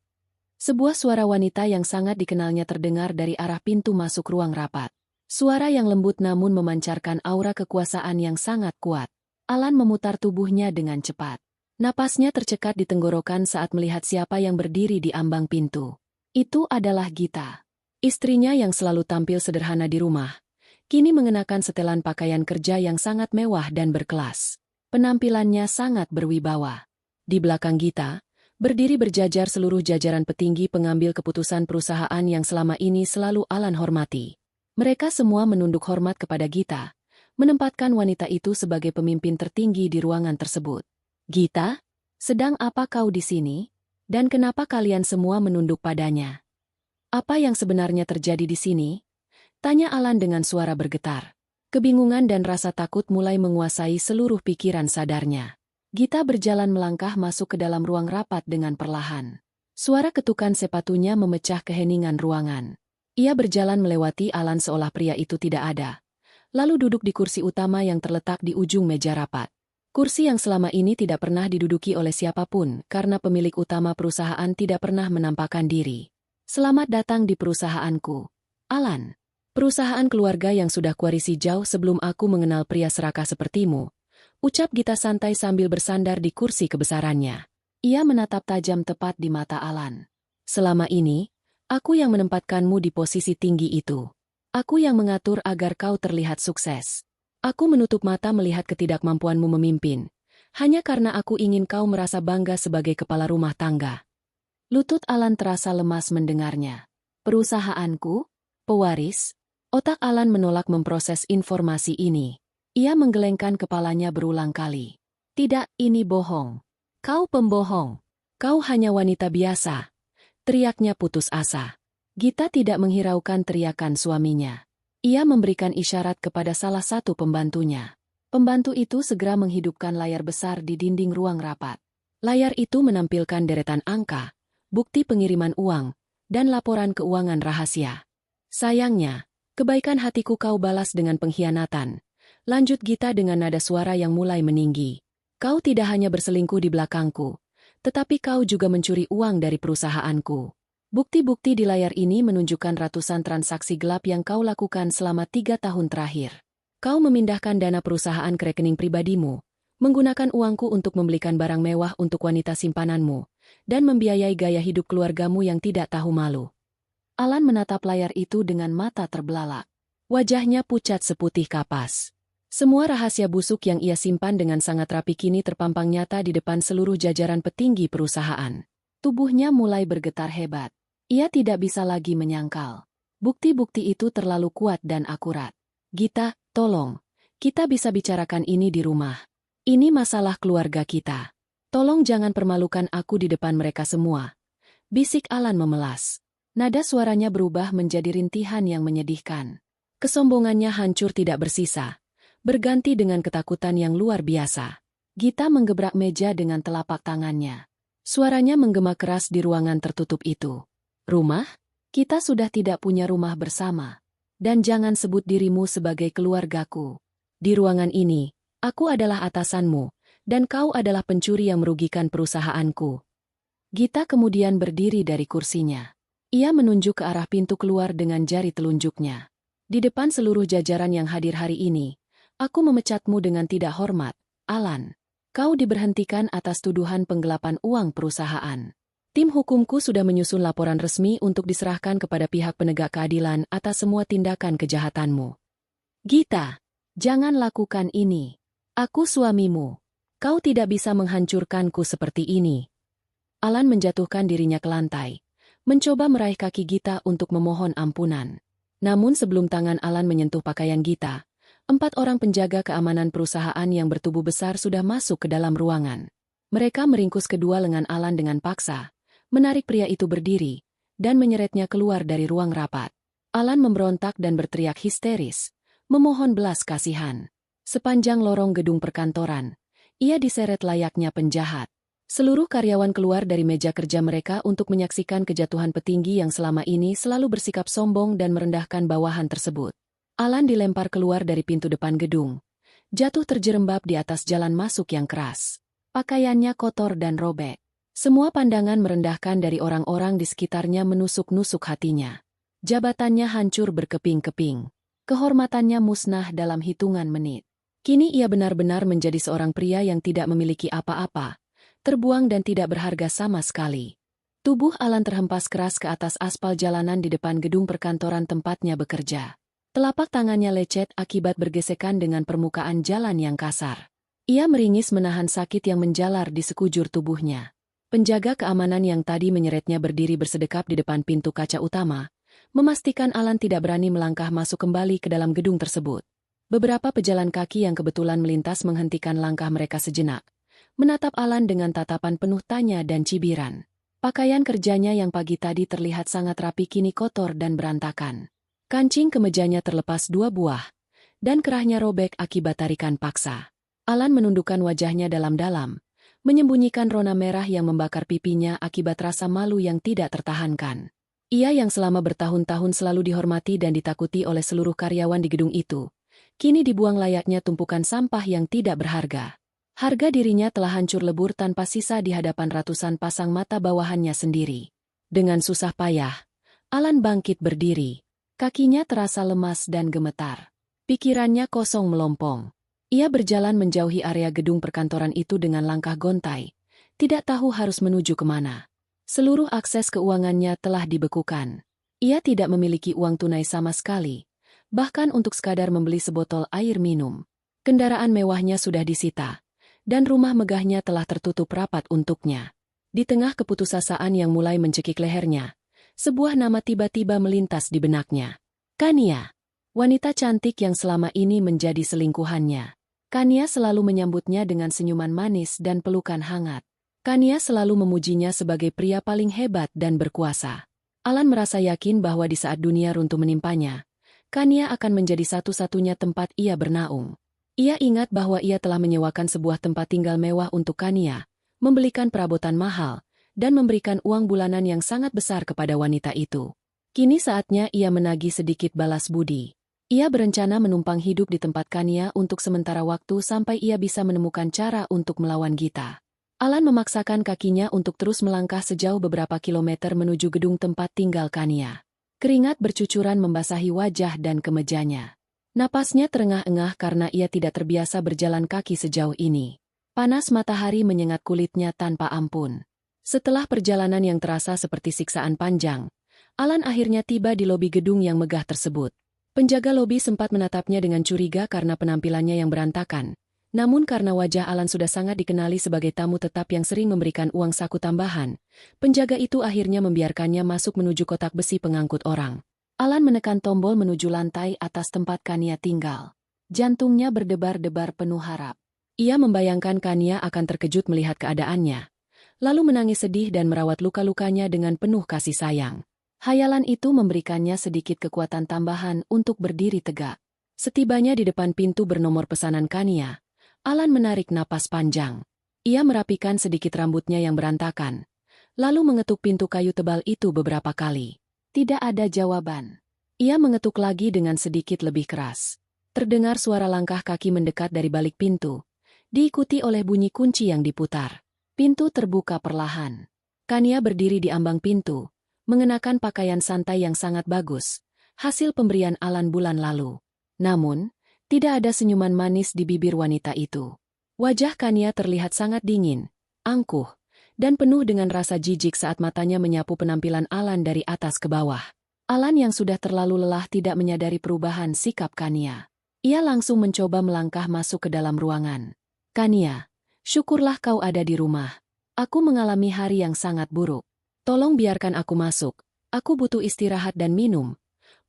Sebuah suara wanita yang sangat dikenalnya terdengar dari arah pintu masuk ruang rapat. Suara yang lembut namun memancarkan aura kekuasaan yang sangat kuat. Alan memutar tubuhnya dengan cepat. Napasnya tercekat di tenggorokan saat melihat siapa yang berdiri di ambang pintu. Itu adalah Gita. Istrinya yang selalu tampil sederhana di rumah, kini mengenakan setelan pakaian kerja yang sangat mewah dan berkelas. Penampilannya sangat berwibawa. Di belakang Gita, berdiri berjajar seluruh jajaran petinggi pengambil keputusan perusahaan yang selama ini selalu Alan hormati. Mereka semua menunduk hormat kepada Gita, menempatkan wanita itu sebagai pemimpin tertinggi di ruangan tersebut. Gita, sedang apa kau di sini? Dan kenapa kalian semua menunduk padanya? Apa yang sebenarnya terjadi di sini? Tanya Alan dengan suara bergetar. Kebingungan dan rasa takut mulai menguasai seluruh pikiran sadarnya. Gita berjalan melangkah masuk ke dalam ruang rapat dengan perlahan. Suara ketukan sepatunya memecah keheningan ruangan. Ia berjalan melewati Alan seolah pria itu tidak ada. Lalu duduk di kursi utama yang terletak di ujung meja rapat. Kursi yang selama ini tidak pernah diduduki oleh siapapun karena pemilik utama perusahaan tidak pernah menampakkan diri. Selamat datang di perusahaanku, Alan. Perusahaan keluarga yang sudah kuwarisi jauh sebelum aku mengenal pria serakah sepertimu, ucap Gita santai sambil bersandar di kursi kebesarannya. Ia menatap tajam tepat di mata Alan. Selama ini, aku yang menempatkanmu di posisi tinggi itu. Aku yang mengatur agar kau terlihat sukses. Aku menutup mata melihat ketidakmampuanmu memimpin, hanya karena aku ingin kau merasa bangga sebagai kepala rumah tangga. Lutut Alan terasa lemas mendengarnya. Perusahaanku? Pewaris? Otak Alan menolak memproses informasi ini. Ia menggelengkan kepalanya berulang kali. Tidak, ini bohong. Kau pembohong. Kau hanya wanita biasa. Teriaknya putus asa. Gita tidak menghiraukan teriakan suaminya. Ia memberikan isyarat kepada salah satu pembantunya. Pembantu itu segera menghidupkan layar besar di dinding ruang rapat. Layar itu menampilkan deretan angka, bukti pengiriman uang, dan laporan keuangan rahasia. Sayangnya, kebaikan hatiku kau balas dengan pengkhianatan. Lanjut Gita dengan nada suara yang mulai meninggi. Kau tidak hanya berselingkuh di belakangku, tetapi kau juga mencuri uang dari perusahaanku. Bukti-bukti di layar ini menunjukkan ratusan transaksi gelap yang kau lakukan selama 3 tahun terakhir. Kau memindahkan dana perusahaan ke rekening pribadimu, menggunakan uangku untuk membelikan barang mewah untuk wanita simpananmu, dan membiayai gaya hidup keluargamu yang tidak tahu malu. Alan menatap layar itu dengan mata terbelalak. Wajahnya pucat seputih kapas. Semua rahasia busuk yang ia simpan dengan sangat rapi kini terpampang nyata di depan seluruh jajaran petinggi perusahaan. Tubuhnya mulai bergetar hebat. Ia tidak bisa lagi menyangkal. Bukti-bukti itu terlalu kuat dan akurat. Gita, tolong. Kita bisa bicarakan ini di rumah. Ini masalah keluarga kita. Tolong jangan permalukan aku di depan mereka semua. Bisik Alan memelas. Nada suaranya berubah menjadi rintihan yang menyedihkan. Kesombongannya hancur tidak bersisa. Berganti dengan ketakutan yang luar biasa. Gita menggebrak meja dengan telapak tangannya. Suaranya menggema keras di ruangan tertutup itu. Rumah? Kita sudah tidak punya rumah bersama. Dan jangan sebut dirimu sebagai keluargaku. Di ruangan ini, aku adalah atasanmu, dan kau adalah pencuri yang merugikan perusahaanku. Gita kemudian berdiri dari kursinya. Ia menunjuk ke arah pintu keluar dengan jari telunjuknya. Di depan seluruh jajaran yang hadir hari ini, aku memecatmu dengan tidak hormat, Alan. Kau diberhentikan atas tuduhan penggelapan uang perusahaan. Tim hukumku sudah menyusun laporan resmi untuk diserahkan kepada pihak penegak keadilan atas semua tindakan kejahatanmu. Gita, jangan lakukan ini. Aku suamimu. Kau tidak bisa menghancurkanku seperti ini. Alan menjatuhkan dirinya ke lantai, mencoba meraih kaki Gita untuk memohon ampunan. Namun sebelum tangan Alan menyentuh pakaian Gita, 4 orang penjaga keamanan perusahaan yang bertubuh besar sudah masuk ke dalam ruangan. Mereka meringkus kedua lengan Alan dengan paksa, menarik pria itu berdiri, dan menyeretnya keluar dari ruang rapat. Alan memberontak dan berteriak histeris, memohon belas kasihan. Sepanjang lorong gedung perkantoran, ia diseret layaknya penjahat. Seluruh karyawan keluar dari meja kerja mereka untuk menyaksikan kejatuhan petinggi yang selama ini selalu bersikap sombong dan merendahkan bawahan tersebut. Alan dilempar keluar dari pintu depan gedung, jatuh terjerembab di atas jalan masuk yang keras. Pakaiannya kotor dan robek. Semua pandangan merendahkan dari orang-orang di sekitarnya menusuk-nusuk hatinya. Jabatannya hancur berkeping-keping. Kehormatannya musnah dalam hitungan menit. Kini ia benar-benar menjadi seorang pria yang tidak memiliki apa-apa, terbuang dan tidak berharga sama sekali. Tubuh Alan terhempas keras ke atas aspal jalanan di depan gedung perkantoran tempatnya bekerja. Telapak tangannya lecet akibat bergesekan dengan permukaan jalan yang kasar. Ia meringis menahan sakit yang menjalar di sekujur tubuhnya. Penjaga keamanan yang tadi menyeretnya berdiri bersedekap di depan pintu kaca utama, memastikan Alan tidak berani melangkah masuk kembali ke dalam gedung tersebut. Beberapa pejalan kaki yang kebetulan melintas menghentikan langkah mereka sejenak, menatap Alan dengan tatapan penuh tanya dan cibiran. Pakaian kerjanya yang pagi tadi terlihat sangat rapi kini kotor dan berantakan. Kancing kemejanya terlepas 2 buah, dan kerahnya robek akibat tarikan paksa. Alan menundukkan wajahnya dalam-dalam, menyembunyikan rona merah yang membakar pipinya akibat rasa malu yang tidak tertahankan. Ia yang selama bertahun-tahun selalu dihormati dan ditakuti oleh seluruh karyawan di gedung itu, kini dibuang layaknya tumpukan sampah yang tidak berharga. Harga dirinya telah hancur lebur tanpa sisa di hadapan ratusan pasang mata bawahannya sendiri. Dengan susah payah, Alan bangkit berdiri. Kakinya terasa lemas dan gemetar. Pikirannya kosong melompong. Ia berjalan menjauhi area gedung perkantoran itu dengan langkah gontai, tidak tahu harus menuju kemana. Seluruh akses keuangannya telah dibekukan. Ia tidak memiliki uang tunai sama sekali, bahkan untuk sekadar membeli sebotol air minum. Kendaraan mewahnya sudah disita, dan rumah megahnya telah tertutup rapat untuknya. Di tengah keputusasaan yang mulai mencekik lehernya, sebuah nama tiba-tiba melintas di benaknya. Kania, wanita cantik yang selama ini menjadi selingkuhannya. Kania selalu menyambutnya dengan senyuman manis dan pelukan hangat. Kania selalu memujinya sebagai pria paling hebat dan berkuasa. Alan merasa yakin bahwa di saat dunia runtuh menimpanya, Kania akan menjadi satu-satunya tempat ia bernaung. Ia ingat bahwa ia telah menyewakan sebuah tempat tinggal mewah untuk Kania, membelikan perabotan mahal, dan memberikan uang bulanan yang sangat besar kepada wanita itu. Kini saatnya ia menagih sedikit balas budi. Ia berencana menumpang hidup di tempat Kania untuk sementara waktu sampai ia bisa menemukan cara untuk melawan Gita. Alan memaksakan kakinya untuk terus melangkah sejauh beberapa kilometer menuju gedung tempat tinggal Kania. Keringat bercucuran membasahi wajah dan kemejanya. Napasnya terengah-engah karena ia tidak terbiasa berjalan kaki sejauh ini. Panas matahari menyengat kulitnya tanpa ampun. Setelah perjalanan yang terasa seperti siksaan panjang, Alan akhirnya tiba di lobi gedung yang megah tersebut. Penjaga lobi sempat menatapnya dengan curiga karena penampilannya yang berantakan. Namun karena wajah Alan sudah sangat dikenali sebagai tamu tetap yang sering memberikan uang saku tambahan, penjaga itu akhirnya membiarkannya masuk menuju kotak besi pengangkut orang. Alan menekan tombol menuju lantai atas tempat Kania tinggal. Jantungnya berdebar-debar penuh harap. Ia membayangkan Kania akan terkejut melihat keadaannya, lalu menangis sedih dan merawat luka-lukanya dengan penuh kasih sayang. Hayalan itu memberikannya sedikit kekuatan tambahan untuk berdiri tegak. Setibanya di depan pintu bernomor pesanan Kania, Alan menarik napas panjang. Ia merapikan sedikit rambutnya yang berantakan, lalu mengetuk pintu kayu tebal itu beberapa kali. Tidak ada jawaban. Ia mengetuk lagi dengan sedikit lebih keras. Terdengar suara langkah kaki mendekat dari balik pintu, diikuti oleh bunyi kunci yang diputar. Pintu terbuka perlahan. Kania berdiri di ambang pintu, mengenakan pakaian santai yang sangat bagus, hasil pemberian Alan bulan lalu. Namun, tidak ada senyuman manis di bibir wanita itu. Wajah Kania terlihat sangat dingin, angkuh, dan penuh dengan rasa jijik saat matanya menyapu penampilan Alan dari atas ke bawah. Alan yang sudah terlalu lelah tidak menyadari perubahan sikap Kania. Ia langsung mencoba melangkah masuk ke dalam ruangan. Kania, syukurlah kau ada di rumah. Aku mengalami hari yang sangat buruk. Tolong biarkan aku masuk. Aku butuh istirahat dan minum,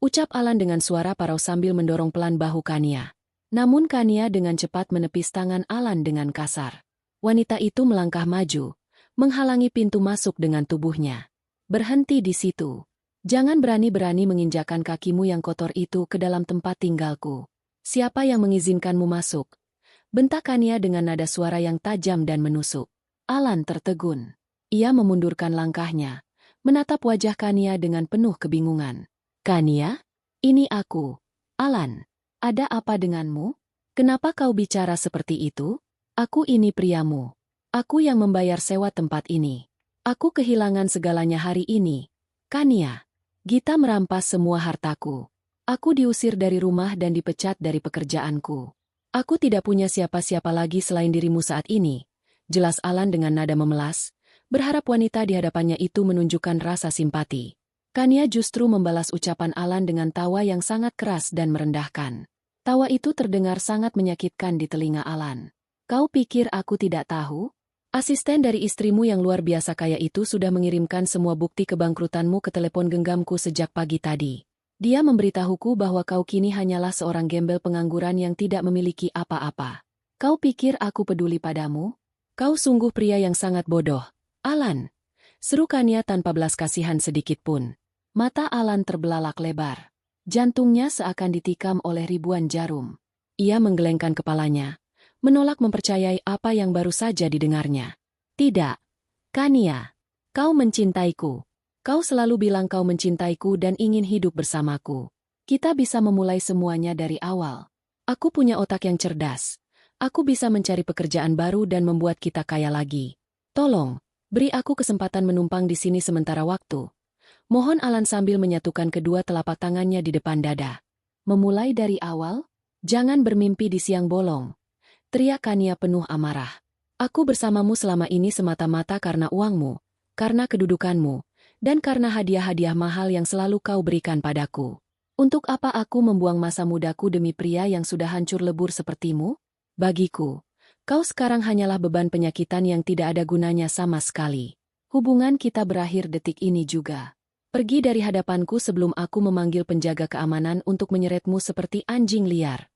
ucap Alan dengan suara parau sambil mendorong pelan bahu Kania. Namun Kania dengan cepat menepis tangan Alan dengan kasar. Wanita itu melangkah maju, menghalangi pintu masuk dengan tubuhnya. Berhenti di situ. Jangan berani-berani menginjakkan kakimu yang kotor itu ke dalam tempat tinggalku. Siapa yang mengizinkanmu masuk? Bentak Kania dengan nada suara yang tajam dan menusuk. Alan tertegun. Ia memundurkan langkahnya, menatap wajah Kania dengan penuh kebingungan. Kania? Ini aku. Alan, ada apa denganmu? Kenapa kau bicara seperti itu? Aku ini priamu. Aku yang membayar sewa tempat ini. Aku kehilangan segalanya hari ini. Kania, Gita merampas semua hartaku. Aku diusir dari rumah dan dipecat dari pekerjaanku. Aku tidak punya siapa-siapa lagi selain dirimu saat ini. Jelas Alan dengan nada memelas, berharap wanita di hadapannya itu menunjukkan rasa simpati. Kania justru membalas ucapan Alan dengan tawa yang sangat keras dan merendahkan. Tawa itu terdengar sangat menyakitkan di telinga Alan. Kau pikir aku tidak tahu? Asisten dari istrimu yang luar biasa kaya itu sudah mengirimkan semua bukti kebangkrutanmu ke telepon genggamku sejak pagi tadi. Dia memberitahuku bahwa kau kini hanyalah seorang gembel pengangguran yang tidak memiliki apa-apa. Kau pikir aku peduli padamu? Kau sungguh pria yang sangat bodoh, Alan. Seru Kania tanpa belas kasihan sedikit pun. Mata Alan terbelalak lebar. Jantungnya seakan ditikam oleh ribuan jarum. Ia menggelengkan kepalanya, menolak mempercayai apa yang baru saja didengarnya. Tidak, Kania. Kau mencintaiku. Kau selalu bilang kau mencintaiku dan ingin hidup bersamaku. Kita bisa memulai semuanya dari awal. Aku punya otak yang cerdas. Aku bisa mencari pekerjaan baru dan membuat kita kaya lagi. Tolong, beri aku kesempatan menumpang di sini sementara waktu. Mohon Alan sambil menyatukan kedua telapak tangannya di depan dada. Memulai dari awal? Jangan bermimpi di siang bolong. Teriak Kania penuh amarah. Aku bersamamu selama ini semata-mata karena uangmu, karena kedudukanmu, dan karena hadiah-hadiah mahal yang selalu kau berikan padaku. Untuk apa aku membuang masa mudaku demi pria yang sudah hancur lebur sepertimu? Bagiku, kau sekarang hanyalah beban penyakitan yang tidak ada gunanya sama sekali. Hubungan kita berakhir detik ini juga. Pergi dari hadapanku sebelum aku memanggil penjaga keamanan untuk menyeretmu seperti anjing liar.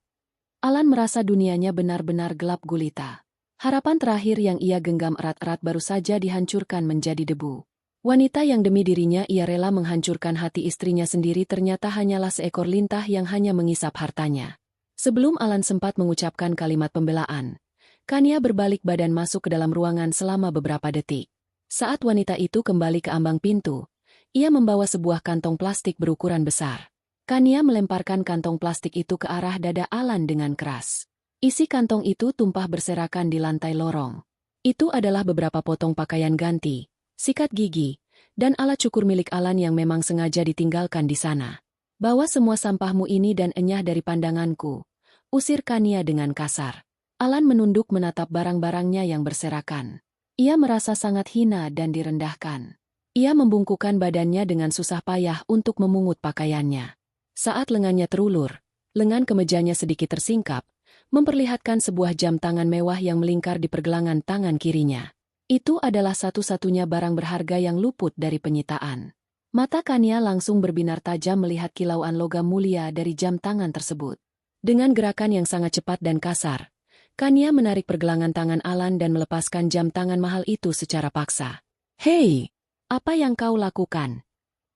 Alan merasa dunianya benar-benar gelap gulita. Harapan terakhir yang ia genggam erat-erat baru saja dihancurkan menjadi debu. Wanita yang demi dirinya ia rela menghancurkan hati istrinya sendiri ternyata hanyalah seekor lintah yang hanya mengisap hartanya. Sebelum Alan sempat mengucapkan kalimat pembelaan, Kania berbalik badan masuk ke dalam ruangan selama beberapa detik. Saat wanita itu kembali ke ambang pintu, ia membawa sebuah kantong plastik berukuran besar. Kania melemparkan kantong plastik itu ke arah dada Alan dengan keras. Isi kantong itu tumpah berserakan di lantai lorong. Itu adalah beberapa potong pakaian ganti, sikat gigi, dan alat cukur milik Alan yang memang sengaja ditinggalkan di sana. Bawa semua sampahmu ini dan enyah dari pandanganku, usir Kania dengan kasar. Alan menunduk menatap barang-barangnya yang berserakan. Ia merasa sangat hina dan direndahkan. Ia membungkukkan badannya dengan susah payah untuk memungut pakaiannya. Saat lengannya terulur, lengan kemejanya sedikit tersingkap, memperlihatkan sebuah jam tangan mewah yang melingkar di pergelangan tangan kirinya. Itu adalah satu-satunya barang berharga yang luput dari penyitaan. Mata Kania langsung berbinar tajam melihat kilauan logam mulia dari jam tangan tersebut. Dengan gerakan yang sangat cepat dan kasar, Kania menarik pergelangan tangan Alan dan melepaskan jam tangan mahal itu secara paksa. Hei! Apa yang kau lakukan?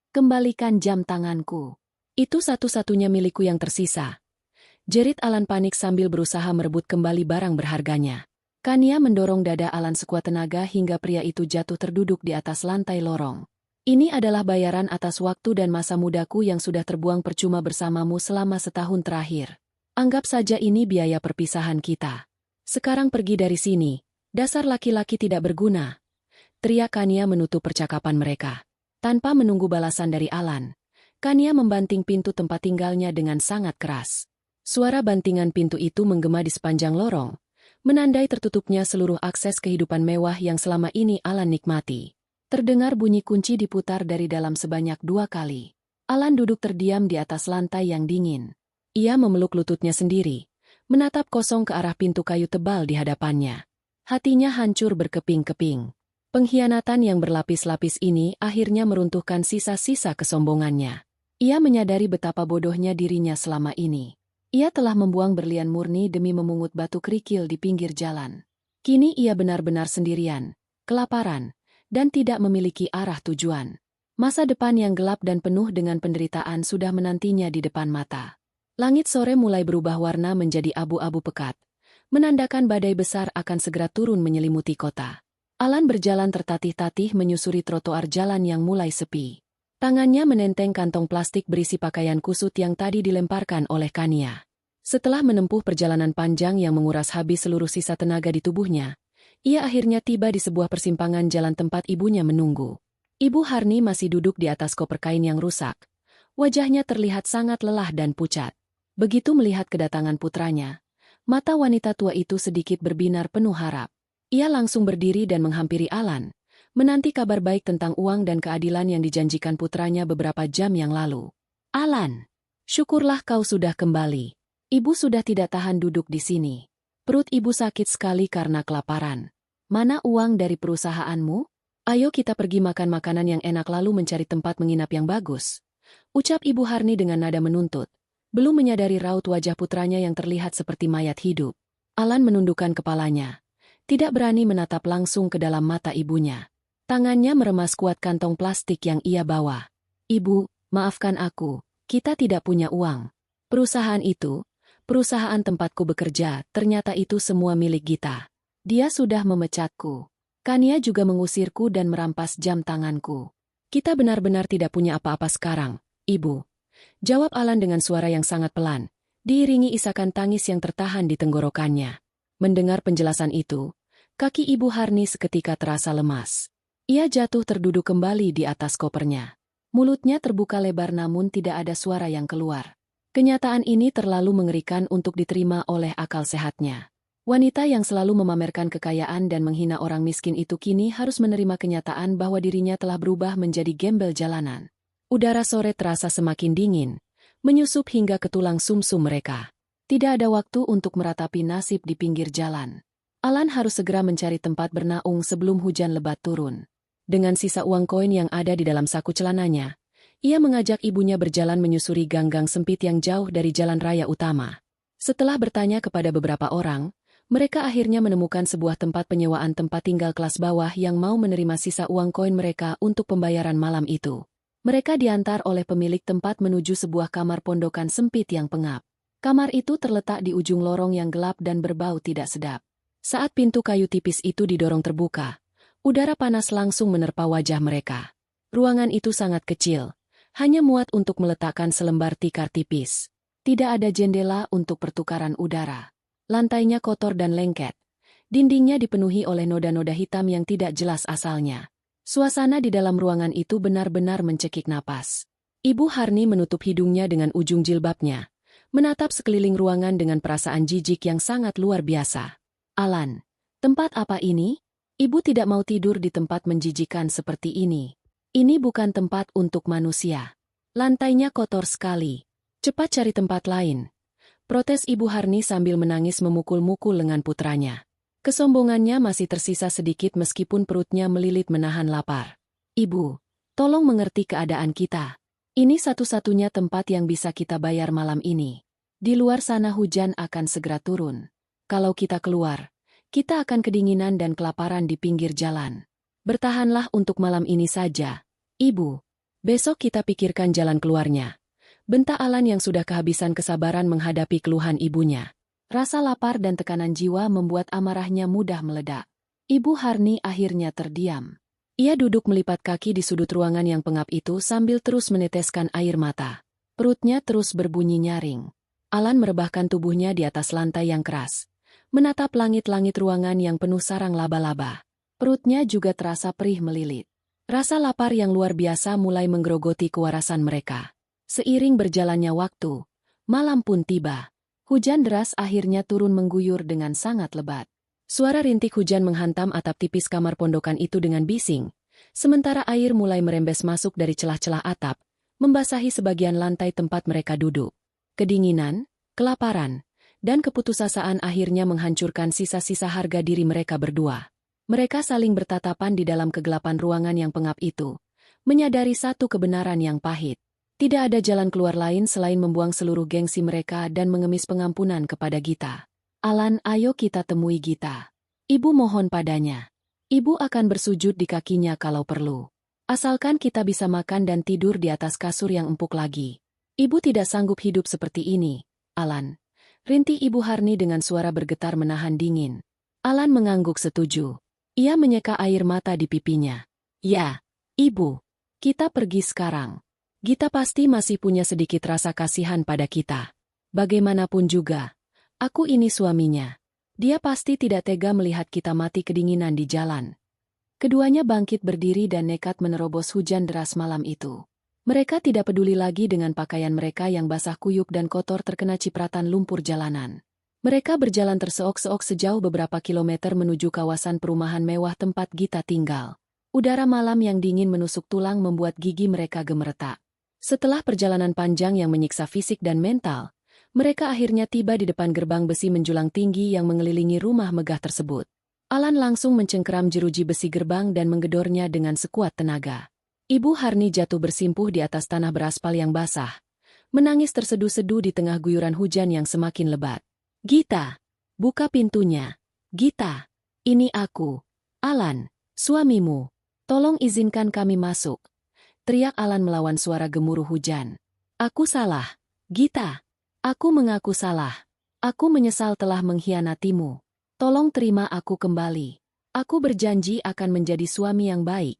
Kembalikan jam tanganku. Itu satu-satunya milikku yang tersisa. Jerit Alan panik sambil berusaha merebut kembali barang berharganya. Kania mendorong dada Alan sekuat tenaga hingga pria itu jatuh terduduk di atas lantai lorong. Ini adalah bayaran atas waktu dan masa mudaku yang sudah terbuang percuma bersamamu selama setahun terakhir. Anggap saja ini biaya perpisahan kita. Sekarang pergi dari sini, dasar laki-laki tidak berguna. Teriak Kania menutup percakapan mereka. Tanpa menunggu balasan dari Alan, Kania membanting pintu tempat tinggalnya dengan sangat keras. Suara bantingan pintu itu menggema di sepanjang lorong, menandai tertutupnya seluruh akses kehidupan mewah yang selama ini Alan nikmati. Terdengar bunyi kunci diputar dari dalam sebanyak 2 kali. Alan duduk terdiam di atas lantai yang dingin. Ia memeluk lututnya sendiri, menatap kosong ke arah pintu kayu tebal di hadapannya. Hatinya hancur berkeping-keping. Pengkhianatan yang berlapis-lapis ini akhirnya meruntuhkan sisa-sisa kesombongannya. Ia menyadari betapa bodohnya dirinya selama ini. Ia telah membuang berlian murni demi memungut batu kerikil di pinggir jalan. Kini ia benar-benar sendirian, kelaparan, dan tidak memiliki arah tujuan. Masa depan yang gelap dan penuh dengan penderitaan sudah menantinya di depan mata. Langit sore mulai berubah warna menjadi abu-abu pekat, menandakan badai besar akan segera turun menyelimuti kota. Alan berjalan tertatih-tatih menyusuri trotoar jalan yang mulai sepi. Tangannya menenteng kantong plastik berisi pakaian kusut yang tadi dilemparkan oleh Kania. Setelah menempuh perjalanan panjang yang menguras habis seluruh sisa tenaga di tubuhnya, ia akhirnya tiba di sebuah persimpangan jalan tempat ibunya menunggu. Ibu Harni masih duduk di atas koper kain yang rusak. Wajahnya terlihat sangat lelah dan pucat. Begitu melihat kedatangan putranya, mata wanita tua itu sedikit berbinar penuh harap. Ia langsung berdiri dan menghampiri Alan, menanti kabar baik tentang uang dan keadilan yang dijanjikan putranya beberapa jam yang lalu. Alan, syukurlah kau sudah kembali. Ibu sudah tidak tahan duduk di sini. Perut ibu sakit sekali karena kelaparan. Mana uang dari perusahaanmu? Ayo kita pergi makan makanan yang enak lalu mencari tempat menginap yang bagus. Ucap Ibu Harni dengan nada menuntut. Belum menyadari raut wajah putranya yang terlihat seperti mayat hidup. Alan menundukkan kepalanya. Tidak berani menatap langsung ke dalam mata ibunya. Tangannya meremas kuat kantong plastik yang ia bawa. Ibu, maafkan aku, kita tidak punya uang. Perusahaan itu, perusahaan tempatku bekerja, ternyata itu semua milik Gita. Dia sudah memecatku. Kania juga mengusirku dan merampas jam tanganku. Kita benar-benar tidak punya apa-apa sekarang, Ibu. Jawab Alan dengan suara yang sangat pelan, diiringi isakan tangis yang tertahan di tenggorokannya. Mendengar penjelasan itu, kaki Ibu Harni seketika terasa lemas. Ia jatuh terduduk kembali di atas kopernya. Mulutnya terbuka lebar namun tidak ada suara yang keluar. Kenyataan ini terlalu mengerikan untuk diterima oleh akal sehatnya. Wanita yang selalu memamerkan kekayaan dan menghina orang miskin itu kini harus menerima kenyataan bahwa dirinya telah berubah menjadi gembel jalanan. Udara sore terasa semakin dingin, menyusup hingga ke tulang sumsum mereka. Tidak ada waktu untuk meratapi nasib di pinggir jalan. Alan harus segera mencari tempat bernaung sebelum hujan lebat turun. Dengan sisa uang koin yang ada di dalam saku celananya, ia mengajak ibunya berjalan menyusuri gang-gang sempit yang jauh dari jalan raya utama. Setelah bertanya kepada beberapa orang, mereka akhirnya menemukan sebuah tempat penyewaan tempat tinggal kelas bawah yang mau menerima sisa uang koin mereka untuk pembayaran malam itu. Mereka diantar oleh pemilik tempat menuju sebuah kamar pondokan sempit yang pengap. Kamar itu terletak di ujung lorong yang gelap dan berbau tidak sedap. Saat pintu kayu tipis itu didorong terbuka, udara panas langsung menerpa wajah mereka. Ruangan itu sangat kecil, hanya muat untuk meletakkan selembar tikar tipis. Tidak ada jendela untuk pertukaran udara. Lantainya kotor dan lengket. Dindingnya dipenuhi oleh noda-noda hitam yang tidak jelas asalnya. Suasana di dalam ruangan itu benar-benar mencekik napas. Ibu Harni menutup hidungnya dengan ujung jilbabnya, menatap sekeliling ruangan dengan perasaan jijik yang sangat luar biasa. Alan, tempat apa ini? Ibu tidak mau tidur di tempat menjijikan seperti ini. Ini bukan tempat untuk manusia. Lantainya kotor sekali. Cepat cari tempat lain. Protes Ibu Harni sambil menangis memukul-mukul lengan putranya. Kesombongannya masih tersisa sedikit meskipun perutnya melilit menahan lapar. Ibu, tolong mengerti keadaan kita. Ini satu-satunya tempat yang bisa kita bayar malam ini. Di luar sana hujan akan segera turun. Kalau kita keluar, kita akan kedinginan dan kelaparan di pinggir jalan. Bertahanlah untuk malam ini saja, Ibu. Besok kita pikirkan jalan keluarnya. Bentak Alan yang sudah kehabisan kesabaran menghadapi keluhan ibunya. Rasa lapar dan tekanan jiwa membuat amarahnya mudah meledak. Ibu Harni akhirnya terdiam. Ia duduk melipat kaki di sudut ruangan yang pengap itu sambil terus meneteskan air mata. Perutnya terus berbunyi nyaring. Alan merebahkan tubuhnya di atas lantai yang keras, menatap langit-langit ruangan yang penuh sarang laba-laba. Perutnya juga terasa perih melilit. Rasa lapar yang luar biasa mulai menggerogoti kewarasan mereka. Seiring berjalannya waktu, malam pun tiba. Hujan deras akhirnya turun mengguyur dengan sangat lebat. Suara rintik hujan menghantam atap tipis kamar pondokan itu dengan bising, sementara air mulai merembes masuk dari celah-celah atap, membasahi sebagian lantai tempat mereka duduk. Kedinginan, kelaparan, dan keputusasaan akhirnya menghancurkan sisa-sisa harga diri mereka berdua. Mereka saling bertatapan di dalam kegelapan ruangan yang pengap itu, menyadari satu kebenaran yang pahit. Tidak ada jalan keluar lain selain membuang seluruh gengsi mereka dan mengemis pengampunan kepada Gita. Alan, ayo kita temui Gita. Ibu mohon padanya. Ibu akan bersujud di kakinya kalau perlu. Asalkan kita bisa makan dan tidur di atas kasur yang empuk lagi. Ibu tidak sanggup hidup seperti ini, Alan. Rintih Ibu Harni dengan suara bergetar menahan dingin. Alan mengangguk setuju. Ia menyeka air mata di pipinya. Ya, Ibu. Kita pergi sekarang. Gita pasti masih punya sedikit rasa kasihan pada kita. Bagaimanapun juga, aku ini suaminya. Dia pasti tidak tega melihat kita mati kedinginan di jalan. Keduanya bangkit berdiri dan nekat menerobos hujan deras malam itu. Mereka tidak peduli lagi dengan pakaian mereka yang basah kuyup dan kotor terkena cipratan lumpur jalanan. Mereka berjalan terseok-seok sejauh beberapa kilometer menuju kawasan perumahan mewah tempat Gita tinggal. Udara malam yang dingin menusuk tulang membuat gigi mereka gemeretak. Setelah perjalanan panjang yang menyiksa fisik dan mental, mereka akhirnya tiba di depan gerbang besi menjulang tinggi yang mengelilingi rumah megah tersebut. Alan langsung mencengkeram jeruji besi gerbang dan menggedornya dengan sekuat tenaga. Ibu Harni jatuh bersimpuh di atas tanah beraspal yang basah, menangis terseduh-seduh di tengah guyuran hujan yang semakin lebat. "Gita, buka pintunya. Gita, ini aku, Alan, suamimu. Tolong izinkan kami masuk," teriak Alan melawan suara gemuruh hujan. "Aku salah, Gita. Aku mengaku salah. Aku menyesal telah mengkhianatimu. Tolong terima aku kembali. Aku berjanji akan menjadi suami yang baik."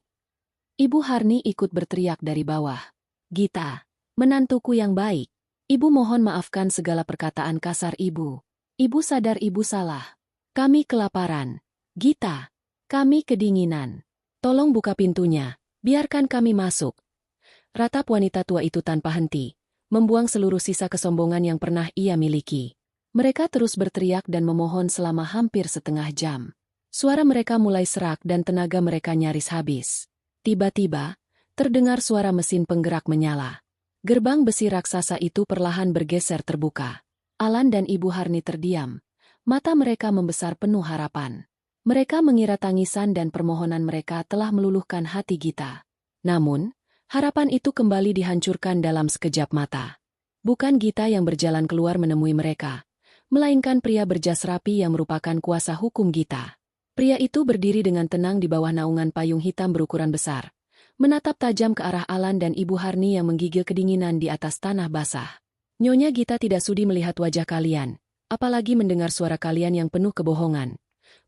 Ibu Harni ikut berteriak dari bawah. "Gita, menantuku yang baik. Ibu mohon maafkan segala perkataan kasar ibu. Ibu sadar ibu salah. Kami kelaparan. Gita, kami kedinginan. Tolong buka pintunya, biarkan kami masuk." Ratap wanita tua itu tanpa henti, membuang seluruh sisa kesombongan yang pernah ia miliki. Mereka terus berteriak dan memohon selama hampir setengah jam. Suara mereka mulai serak dan tenaga mereka nyaris habis. Tiba-tiba, terdengar suara mesin penggerak menyala. Gerbang besi raksasa itu perlahan bergeser terbuka. Alan dan Ibu Harni terdiam. Mata mereka membesar penuh harapan. Mereka mengira tangisan dan permohonan mereka telah meluluhkan hati Gita. Namun, harapan itu kembali dihancurkan dalam sekejap mata. Bukan Gita yang berjalan keluar menemui mereka, melainkan pria berjas rapi yang merupakan kuasa hukum Gita. Pria itu berdiri dengan tenang di bawah naungan payung hitam berukuran besar, menatap tajam ke arah Alan dan Ibu Harni yang menggigil kedinginan di atas tanah basah. "Nyonya Gita tidak sudi melihat wajah kalian, apalagi mendengar suara kalian yang penuh kebohongan,"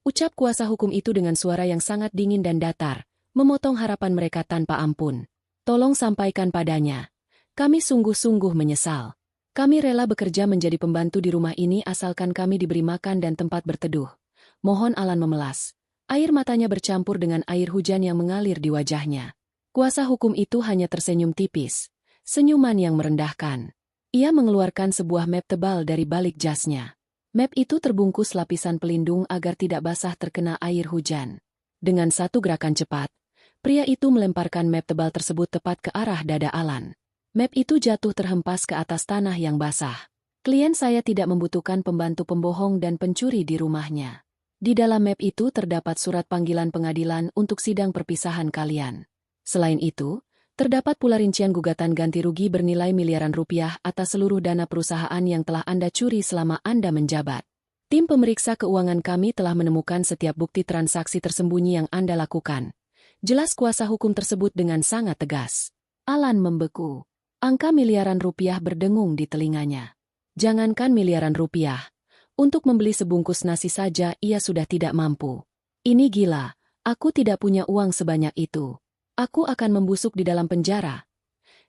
ucap kuasa hukum itu dengan suara yang sangat dingin dan datar, memotong harapan mereka tanpa ampun. "Tolong sampaikan padanya. Kami sungguh-sungguh menyesal. Kami rela bekerja menjadi pembantu di rumah ini asalkan kami diberi makan dan tempat berteduh." Mohon Alan memelas. Air matanya bercampur dengan air hujan yang mengalir di wajahnya. Kuasa hukum itu hanya tersenyum tipis, senyuman yang merendahkan. Ia mengeluarkan sebuah map tebal dari balik jasnya. Map itu terbungkus lapisan pelindung agar tidak basah terkena air hujan. Dengan satu gerakan cepat, pria itu melemparkan map tebal tersebut tepat ke arah dada Alan. Map itu jatuh terhempas ke atas tanah yang basah. "Klien saya tidak membutuhkan pembantu pembohong dan pencuri di rumahnya. Di dalam map itu terdapat surat panggilan pengadilan untuk sidang perpisahan kalian. Selain itu, terdapat pula rincian gugatan ganti rugi bernilai miliaran rupiah atas seluruh dana perusahaan yang telah Anda curi selama Anda menjabat. Tim pemeriksa keuangan kami telah menemukan setiap bukti transaksi tersembunyi yang Anda lakukan." Jelas kuasa hukum tersebut dengan sangat tegas. Alan membeku. Angka miliaran rupiah berdengung di telinganya. Jangankan miliaran rupiah, untuk membeli sebungkus nasi saja ia sudah tidak mampu. "Ini gila, aku tidak punya uang sebanyak itu. Aku akan membusuk di dalam penjara,"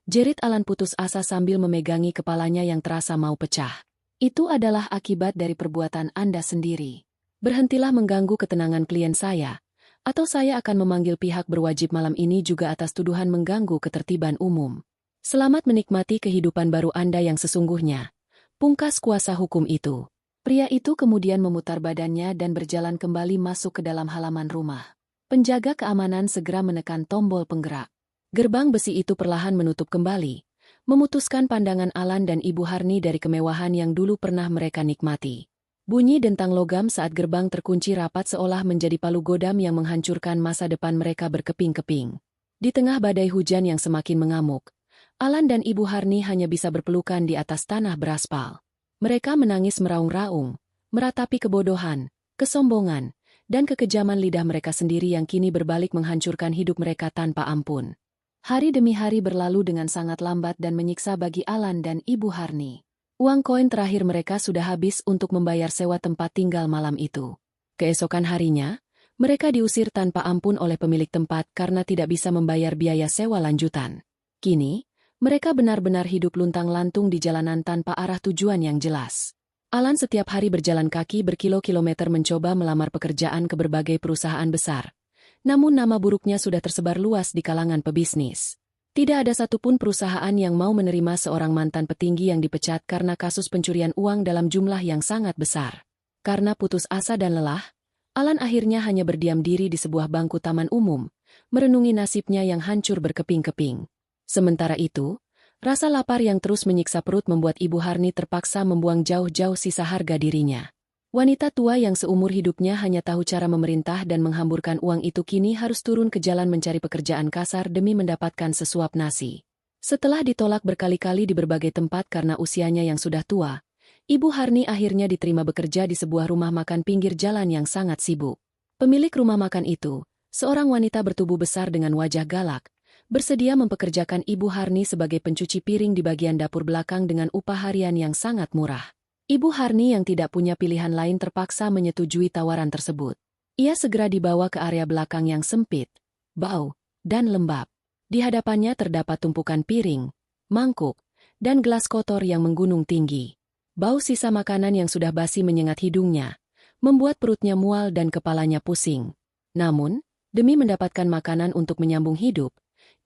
jerit Alan putus asa sambil memegangi kepalanya yang terasa mau pecah. "Itu adalah akibat dari perbuatan Anda sendiri. Berhentilah mengganggu ketenangan klien saya, atau saya akan memanggil pihak berwajib malam ini juga atas tuduhan mengganggu ketertiban umum. Selamat menikmati kehidupan baru Anda yang sesungguhnya," pungkas kuasa hukum itu. Pria itu kemudian memutar badannya dan berjalan kembali masuk ke dalam halaman rumah. Penjaga keamanan segera menekan tombol penggerak. Gerbang besi itu perlahan menutup kembali, memutuskan pandangan Alan dan Ibu Harni dari kemewahan yang dulu pernah mereka nikmati. Bunyi dentang logam saat gerbang terkunci rapat seolah menjadi palu godam yang menghancurkan masa depan mereka berkeping-keping. Di tengah badai hujan yang semakin mengamuk, Alan dan Ibu Harni hanya bisa berpelukan di atas tanah beraspal. Mereka menangis meraung-raung, meratapi kebodohan, kesombongan, dan kekejaman lidah mereka sendiri yang kini berbalik menghancurkan hidup mereka tanpa ampun. Hari demi hari berlalu dengan sangat lambat dan menyiksa bagi Alan dan Ibu Harni. Uang koin terakhir mereka sudah habis untuk membayar sewa tempat tinggal malam itu. Keesokan harinya, mereka diusir tanpa ampun oleh pemilik tempat karena tidak bisa membayar biaya sewa lanjutan. Kini, mereka benar-benar hidup luntang-lantung di jalanan tanpa arah tujuan yang jelas. Alan setiap hari berjalan kaki berkilo-kilometer mencoba melamar pekerjaan ke berbagai perusahaan besar. Namun nama buruknya sudah tersebar luas di kalangan pebisnis. Tidak ada satupun perusahaan yang mau menerima seorang mantan petinggi yang dipecat karena kasus pencurian uang dalam jumlah yang sangat besar. Karena putus asa dan lelah, Alan akhirnya hanya berdiam diri di sebuah bangku taman umum, merenungi nasibnya yang hancur berkeping-keping. Sementara itu, rasa lapar yang terus menyiksa perut membuat Ibu Harni terpaksa membuang jauh-jauh sisa harga dirinya. Wanita tua yang seumur hidupnya hanya tahu cara memerintah dan menghamburkan uang itu kini harus turun ke jalan mencari pekerjaan kasar demi mendapatkan sesuap nasi. Setelah ditolak berkali-kali di berbagai tempat karena usianya yang sudah tua, Ibu Harni akhirnya diterima bekerja di sebuah rumah makan pinggir jalan yang sangat sibuk. Pemilik rumah makan itu, seorang wanita bertubuh besar dengan wajah galak, bersedia mempekerjakan Ibu Harni sebagai pencuci piring di bagian dapur belakang dengan upah harian yang sangat murah. Ibu Harni yang tidak punya pilihan lain terpaksa menyetujui tawaran tersebut. Ia segera dibawa ke area belakang yang sempit, bau, dan lembab. Di hadapannya terdapat tumpukan piring, mangkuk, dan gelas kotor yang menggunung tinggi. Bau sisa makanan yang sudah basi menyengat hidungnya, membuat perutnya mual dan kepalanya pusing. Namun, demi mendapatkan makanan untuk menyambung hidup,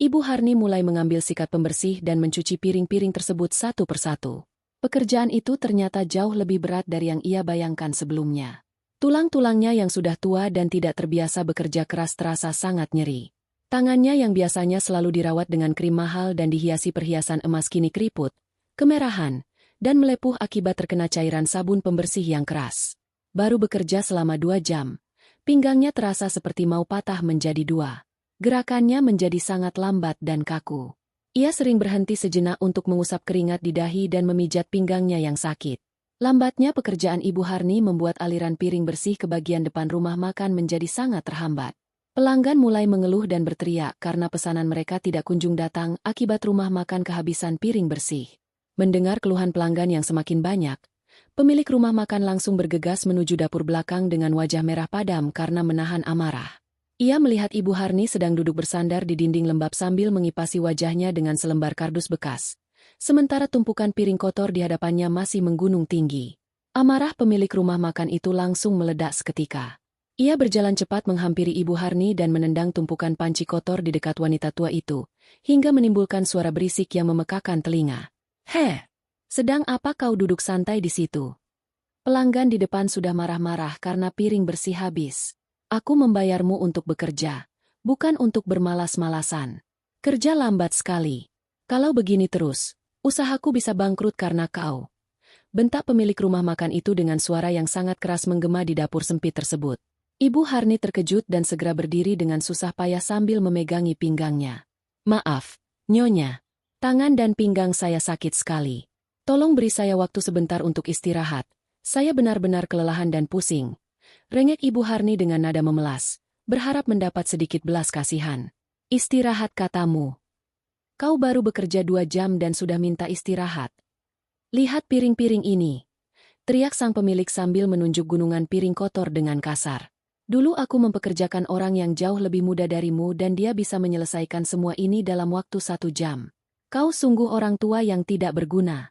Ibu Harni mulai mengambil sikat pembersih dan mencuci piring-piring tersebut satu persatu. Pekerjaan itu ternyata jauh lebih berat dari yang ia bayangkan sebelumnya. Tulang-tulangnya yang sudah tua dan tidak terbiasa bekerja keras terasa sangat nyeri. Tangannya yang biasanya selalu dirawat dengan krim mahal dan dihiasi perhiasan emas kini keriput, kemerahan, dan melepuh akibat terkena cairan sabun pembersih yang keras. Baru bekerja selama 2 jam, pinggangnya terasa seperti mau patah menjadi 2. Gerakannya menjadi sangat lambat dan kaku. Ia sering berhenti sejenak untuk mengusap keringat di dahi dan memijat pinggangnya yang sakit. Lambatnya pekerjaan Ibu Harni membuat aliran piring bersih ke bagian depan rumah makan menjadi sangat terhambat. Pelanggan mulai mengeluh dan berteriak karena pesanan mereka tidak kunjung datang akibat rumah makan kehabisan piring bersih. Mendengar keluhan pelanggan yang semakin banyak, pemilik rumah makan langsung bergegas menuju dapur belakang dengan wajah merah padam karena menahan amarah. Ia melihat Ibu Harni sedang duduk bersandar di dinding lembab sambil mengipasi wajahnya dengan selembar kardus bekas, sementara tumpukan piring kotor di hadapannya masih menggunung tinggi. Amarah pemilik rumah makan itu langsung meledak seketika. Ia berjalan cepat menghampiri Ibu Harni dan menendang tumpukan panci kotor di dekat wanita tua itu, hingga menimbulkan suara berisik yang memekakan telinga. "Heh, sedang apa kau duduk santai di situ? Pelanggan di depan sudah marah-marah karena piring bersih habis. Aku membayarmu untuk bekerja, bukan untuk bermalas-malasan. Kerja lambat sekali. Kalau begini terus, usahaku bisa bangkrut karena kau." Bentak pemilik rumah makan itu dengan suara yang sangat keras menggema di dapur sempit tersebut. Ibu Harni terkejut dan segera berdiri dengan susah payah sambil memegangi pinggangnya. "Maaf, Nyonya. Tangan dan pinggang saya sakit sekali. Tolong beri saya waktu sebentar untuk istirahat. Saya benar-benar kelelahan dan pusing." Rengek Ibu Harni dengan nada memelas, berharap mendapat sedikit belas kasihan. "Istirahat katamu. Kau baru bekerja 2 jam dan sudah minta istirahat. Lihat piring-piring ini," teriak sang pemilik sambil menunjuk gunungan piring kotor dengan kasar. "Dulu aku mempekerjakan orang yang jauh lebih muda darimu dan dia bisa menyelesaikan semua ini dalam waktu 1 jam. Kau sungguh orang tua yang tidak berguna."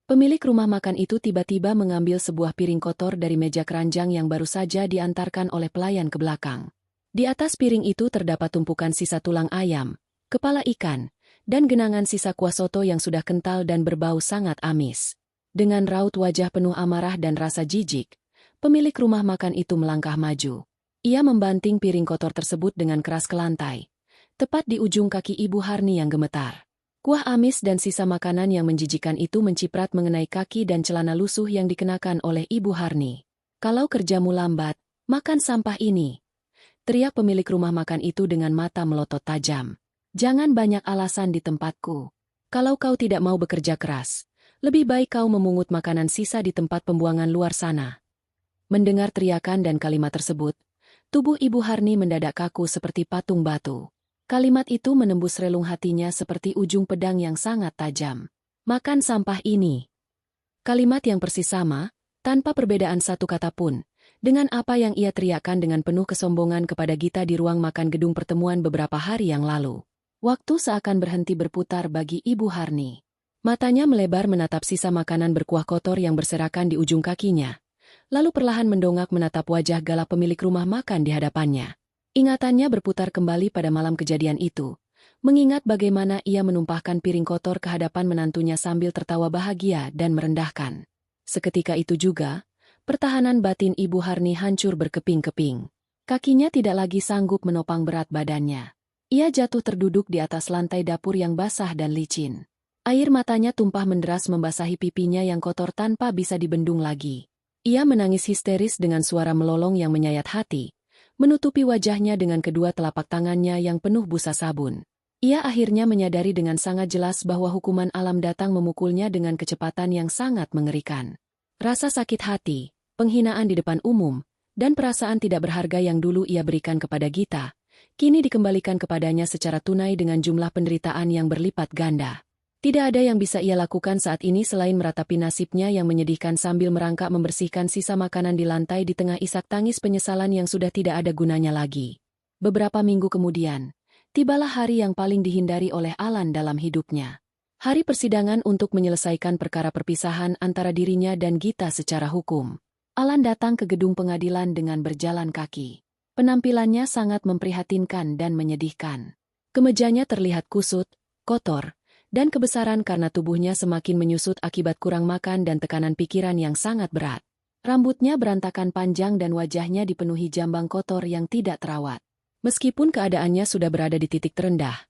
Pemilik rumah makan itu tiba-tiba mengambil sebuah piring kotor dari meja keranjang yang baru saja diantarkan oleh pelayan ke belakang. Di atas piring itu terdapat tumpukan sisa tulang ayam, kepala ikan, dan genangan sisa kuah soto yang sudah kental dan berbau sangat amis. Dengan raut wajah penuh amarah dan rasa jijik, pemilik rumah makan itu melangkah maju. Ia membanting piring kotor tersebut dengan keras ke lantai, tepat di ujung kaki Ibu Harni yang gemetar. Kuah amis dan sisa makanan yang menjijikan itu menciprat mengenai kaki dan celana lusuh yang dikenakan oleh Ibu Harni. "Kalau kerjamu lambat, makan sampah ini," teriak pemilik rumah makan itu dengan mata melotot tajam. "Jangan banyak alasan di tempatku. Kalau kau tidak mau bekerja keras, lebih baik kau memungut makanan sisa di tempat pembuangan luar sana." Mendengar teriakan dan kalimat tersebut, tubuh Ibu Harni mendadak kaku seperti patung batu. Kalimat itu menembus relung hatinya seperti ujung pedang yang sangat tajam. "Makan sampah ini." Kalimat yang persis sama, tanpa perbedaan satu kata pun, dengan apa yang ia teriakkan dengan penuh kesombongan kepada Gita di ruang makan gedung pertemuan beberapa hari yang lalu. Waktu seakan berhenti berputar bagi Ibu Harni. Matanya melebar menatap sisa makanan berkuah kotor yang berserakan di ujung kakinya, lalu perlahan mendongak menatap wajah galak pemilik rumah makan di hadapannya. Ingatannya berputar kembali pada malam kejadian itu, mengingat bagaimana ia menumpahkan piring kotor ke hadapan menantunya sambil tertawa bahagia dan merendahkan. Seketika itu juga, pertahanan batin Ibu Harni hancur berkeping-keping. Kakinya tidak lagi sanggup menopang berat badannya. Ia jatuh terduduk di atas lantai dapur yang basah dan licin. Air matanya tumpah menderas membasahi pipinya yang kotor tanpa bisa dibendung lagi. Ia menangis histeris dengan suara melolong yang menyayat hati, menutupi wajahnya dengan kedua telapak tangannya yang penuh busa sabun. Ia akhirnya menyadari dengan sangat jelas bahwa hukuman alam datang memukulnya dengan kecepatan yang sangat mengerikan. Rasa sakit hati, penghinaan di depan umum, dan perasaan tidak berharga yang dulu ia berikan kepada Gita, kini dikembalikan kepadanya secara tunai dengan jumlah penderitaan yang berlipat ganda. Tidak ada yang bisa ia lakukan saat ini selain meratapi nasibnya yang menyedihkan sambil merangkak membersihkan sisa makanan di lantai di tengah isak tangis penyesalan yang sudah tidak ada gunanya lagi. Beberapa minggu kemudian, tibalah hari yang paling dihindari oleh Alan dalam hidupnya. Hari persidangan untuk menyelesaikan perkara perpisahan antara dirinya dan Gita secara hukum. Alan datang ke gedung pengadilan dengan berjalan kaki. Penampilannya sangat memprihatinkan dan menyedihkan. Kemejanya terlihat kusut, kotor, dan kebesaran karena tubuhnya semakin menyusut akibat kurang makan dan tekanan pikiran yang sangat berat. Rambutnya berantakan panjang dan wajahnya dipenuhi jambang kotor yang tidak terawat. Meskipun keadaannya sudah berada di titik terendah,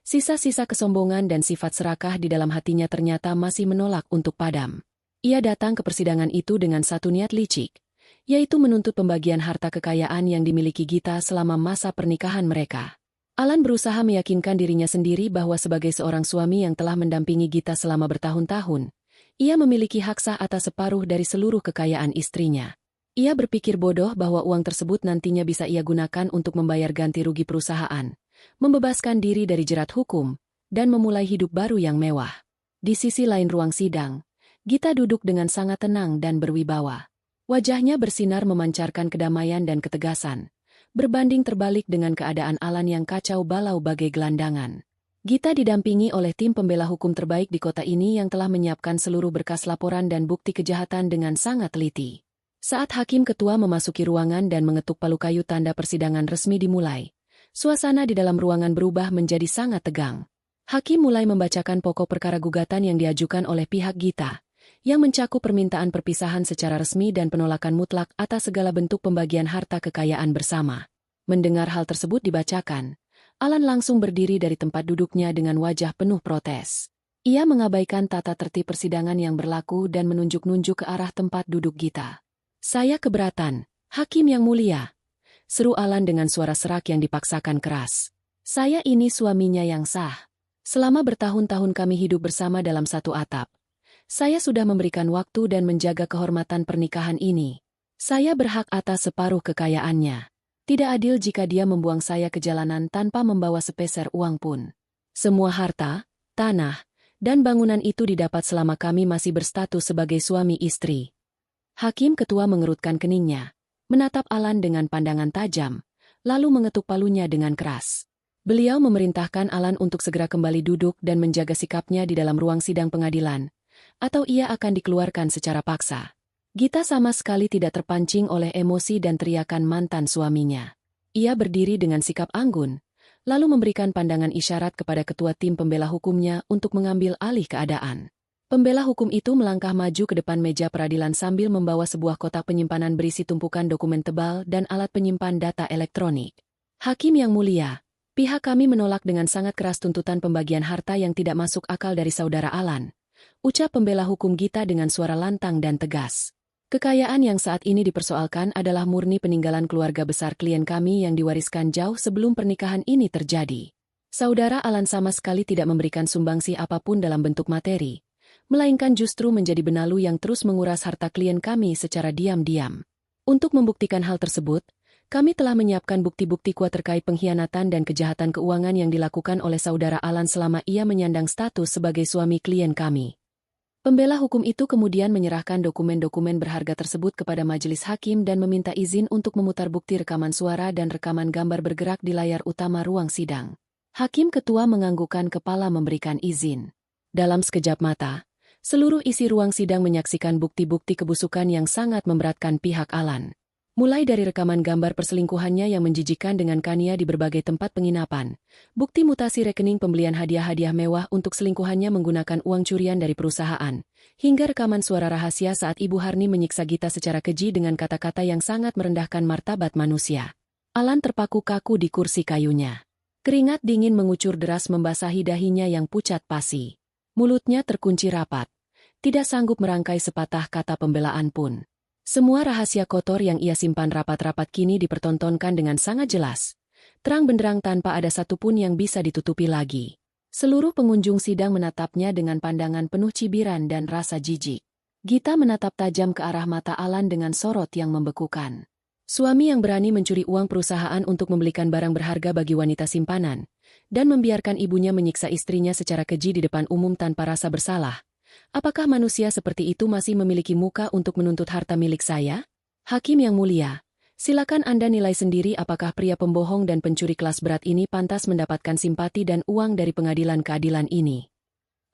sisa-sisa kesombongan dan sifat serakah di dalam hatinya ternyata masih menolak untuk padam. Ia datang ke persidangan itu dengan satu niat licik, yaitu menuntut pembagian harta kekayaan yang dimiliki Gita selama masa pernikahan mereka. Alan berusaha meyakinkan dirinya sendiri bahwa sebagai seorang suami yang telah mendampingi Gita selama bertahun-tahun, ia memiliki hak sah atas separuh dari seluruh kekayaan istrinya. Ia berpikir bodoh bahwa uang tersebut nantinya bisa ia gunakan untuk membayar ganti rugi perusahaan, membebaskan diri dari jerat hukum, dan memulai hidup baru yang mewah. Di sisi lain ruang sidang, Gita duduk dengan sangat tenang dan berwibawa. Wajahnya bersinar memancarkan kedamaian dan ketegasan, berbanding terbalik dengan keadaan Alan yang kacau balau bagai gelandangan. Gita didampingi oleh tim pembela hukum terbaik di kota ini yang telah menyiapkan seluruh berkas laporan dan bukti kejahatan dengan sangat teliti. Saat hakim ketua memasuki ruangan dan mengetuk palu kayu tanda persidangan resmi dimulai, suasana di dalam ruangan berubah menjadi sangat tegang. Hakim mulai membacakan pokok perkara gugatan yang diajukan oleh pihak Gita, yang mencakup permintaan perpisahan secara resmi dan penolakan mutlak atas segala bentuk pembagian harta kekayaan bersama. Mendengar hal tersebut dibacakan, Alan langsung berdiri dari tempat duduknya dengan wajah penuh protes. Ia mengabaikan tata tertib persidangan yang berlaku dan menunjuk-nunjuk ke arah tempat duduk Gita. "Saya keberatan, Hakim yang mulia," seru Alan dengan suara serak yang dipaksakan keras. "Saya ini suaminya yang sah. Selama bertahun-tahun kami hidup bersama dalam satu atap. Saya sudah memberikan waktu dan menjaga kehormatan pernikahan ini. Saya berhak atas separuh kekayaannya. Tidak adil jika dia membuang saya ke jalanan tanpa membawa sepeser uang pun. Semua harta, tanah, dan bangunan itu didapat selama kami masih berstatus sebagai suami istri." Hakim ketua mengerutkan keningnya, menatap Alan dengan pandangan tajam, lalu mengetuk palunya dengan keras. Beliau memerintahkan Alan untuk segera kembali duduk dan menjaga sikapnya di dalam ruang sidang pengadilan, atau ia akan dikeluarkan secara paksa. Gita sama sekali tidak terpancing oleh emosi dan teriakan mantan suaminya. Ia berdiri dengan sikap anggun, lalu memberikan pandangan isyarat kepada ketua tim pembela hukumnya untuk mengambil alih keadaan. Pembela hukum itu melangkah maju ke depan meja peradilan sambil membawa sebuah kotak penyimpanan berisi tumpukan dokumen tebal dan alat penyimpan data elektronik. "Hakim yang mulia, pihak kami menolak dengan sangat keras tuntutan pembagian harta yang tidak masuk akal dari saudara Alan," ucap pembela hukum Gita dengan suara lantang dan tegas. "Kekayaan yang saat ini dipersoalkan adalah murni peninggalan keluarga besar klien kami yang diwariskan jauh sebelum pernikahan ini terjadi. Saudara Alan sama sekali tidak memberikan sumbangsi apapun dalam bentuk materi, melainkan justru menjadi benalu yang terus menguras harta klien kami secara diam-diam. Untuk membuktikan hal tersebut, kami telah menyiapkan bukti-bukti kuat terkait pengkhianatan dan kejahatan keuangan yang dilakukan oleh saudara Alan selama ia menyandang status sebagai suami klien kami." Pembela hukum itu kemudian menyerahkan dokumen-dokumen berharga tersebut kepada majelis hakim dan meminta izin untuk memutar bukti rekaman suara dan rekaman gambar bergerak di layar utama ruang sidang. Hakim ketua menganggukkan kepala memberikan izin. Dalam sekejap mata, seluruh isi ruang sidang menyaksikan bukti-bukti kebusukan yang sangat memberatkan pihak Alan. Mulai dari rekaman gambar perselingkuhannya yang menjijikkan dengan Kania di berbagai tempat penginapan, bukti mutasi rekening pembelian hadiah-hadiah mewah untuk selingkuhannya menggunakan uang curian dari perusahaan, hingga rekaman suara rahasia saat Ibu Harni menyiksa Gita secara keji dengan kata-kata yang sangat merendahkan martabat manusia. Alan terpaku kaku di kursi kayunya. Keringat dingin mengucur deras membasahi dahinya yang pucat pasi. Mulutnya terkunci rapat. Tidak sanggup merangkai sepatah kata pembelaan pun. Semua rahasia kotor yang ia simpan rapat-rapat kini dipertontonkan dengan sangat jelas. Terang benderang tanpa ada satupun yang bisa ditutupi lagi. Seluruh pengunjung sidang menatapnya dengan pandangan penuh cibiran dan rasa jijik. Gita menatap tajam ke arah mata Alan dengan sorot yang membekukan. Suami yang berani mencuri uang perusahaan untuk membelikan barang berharga bagi wanita simpanan, dan membiarkan ibunya menyiksa istrinya secara keji di depan umum tanpa rasa bersalah. Apakah manusia seperti itu masih memiliki muka untuk menuntut harta milik saya? Hakim yang mulia, silakan Anda nilai sendiri apakah pria pembohong dan pencuri kelas berat ini pantas mendapatkan simpati dan uang dari pengadilan keadilan ini.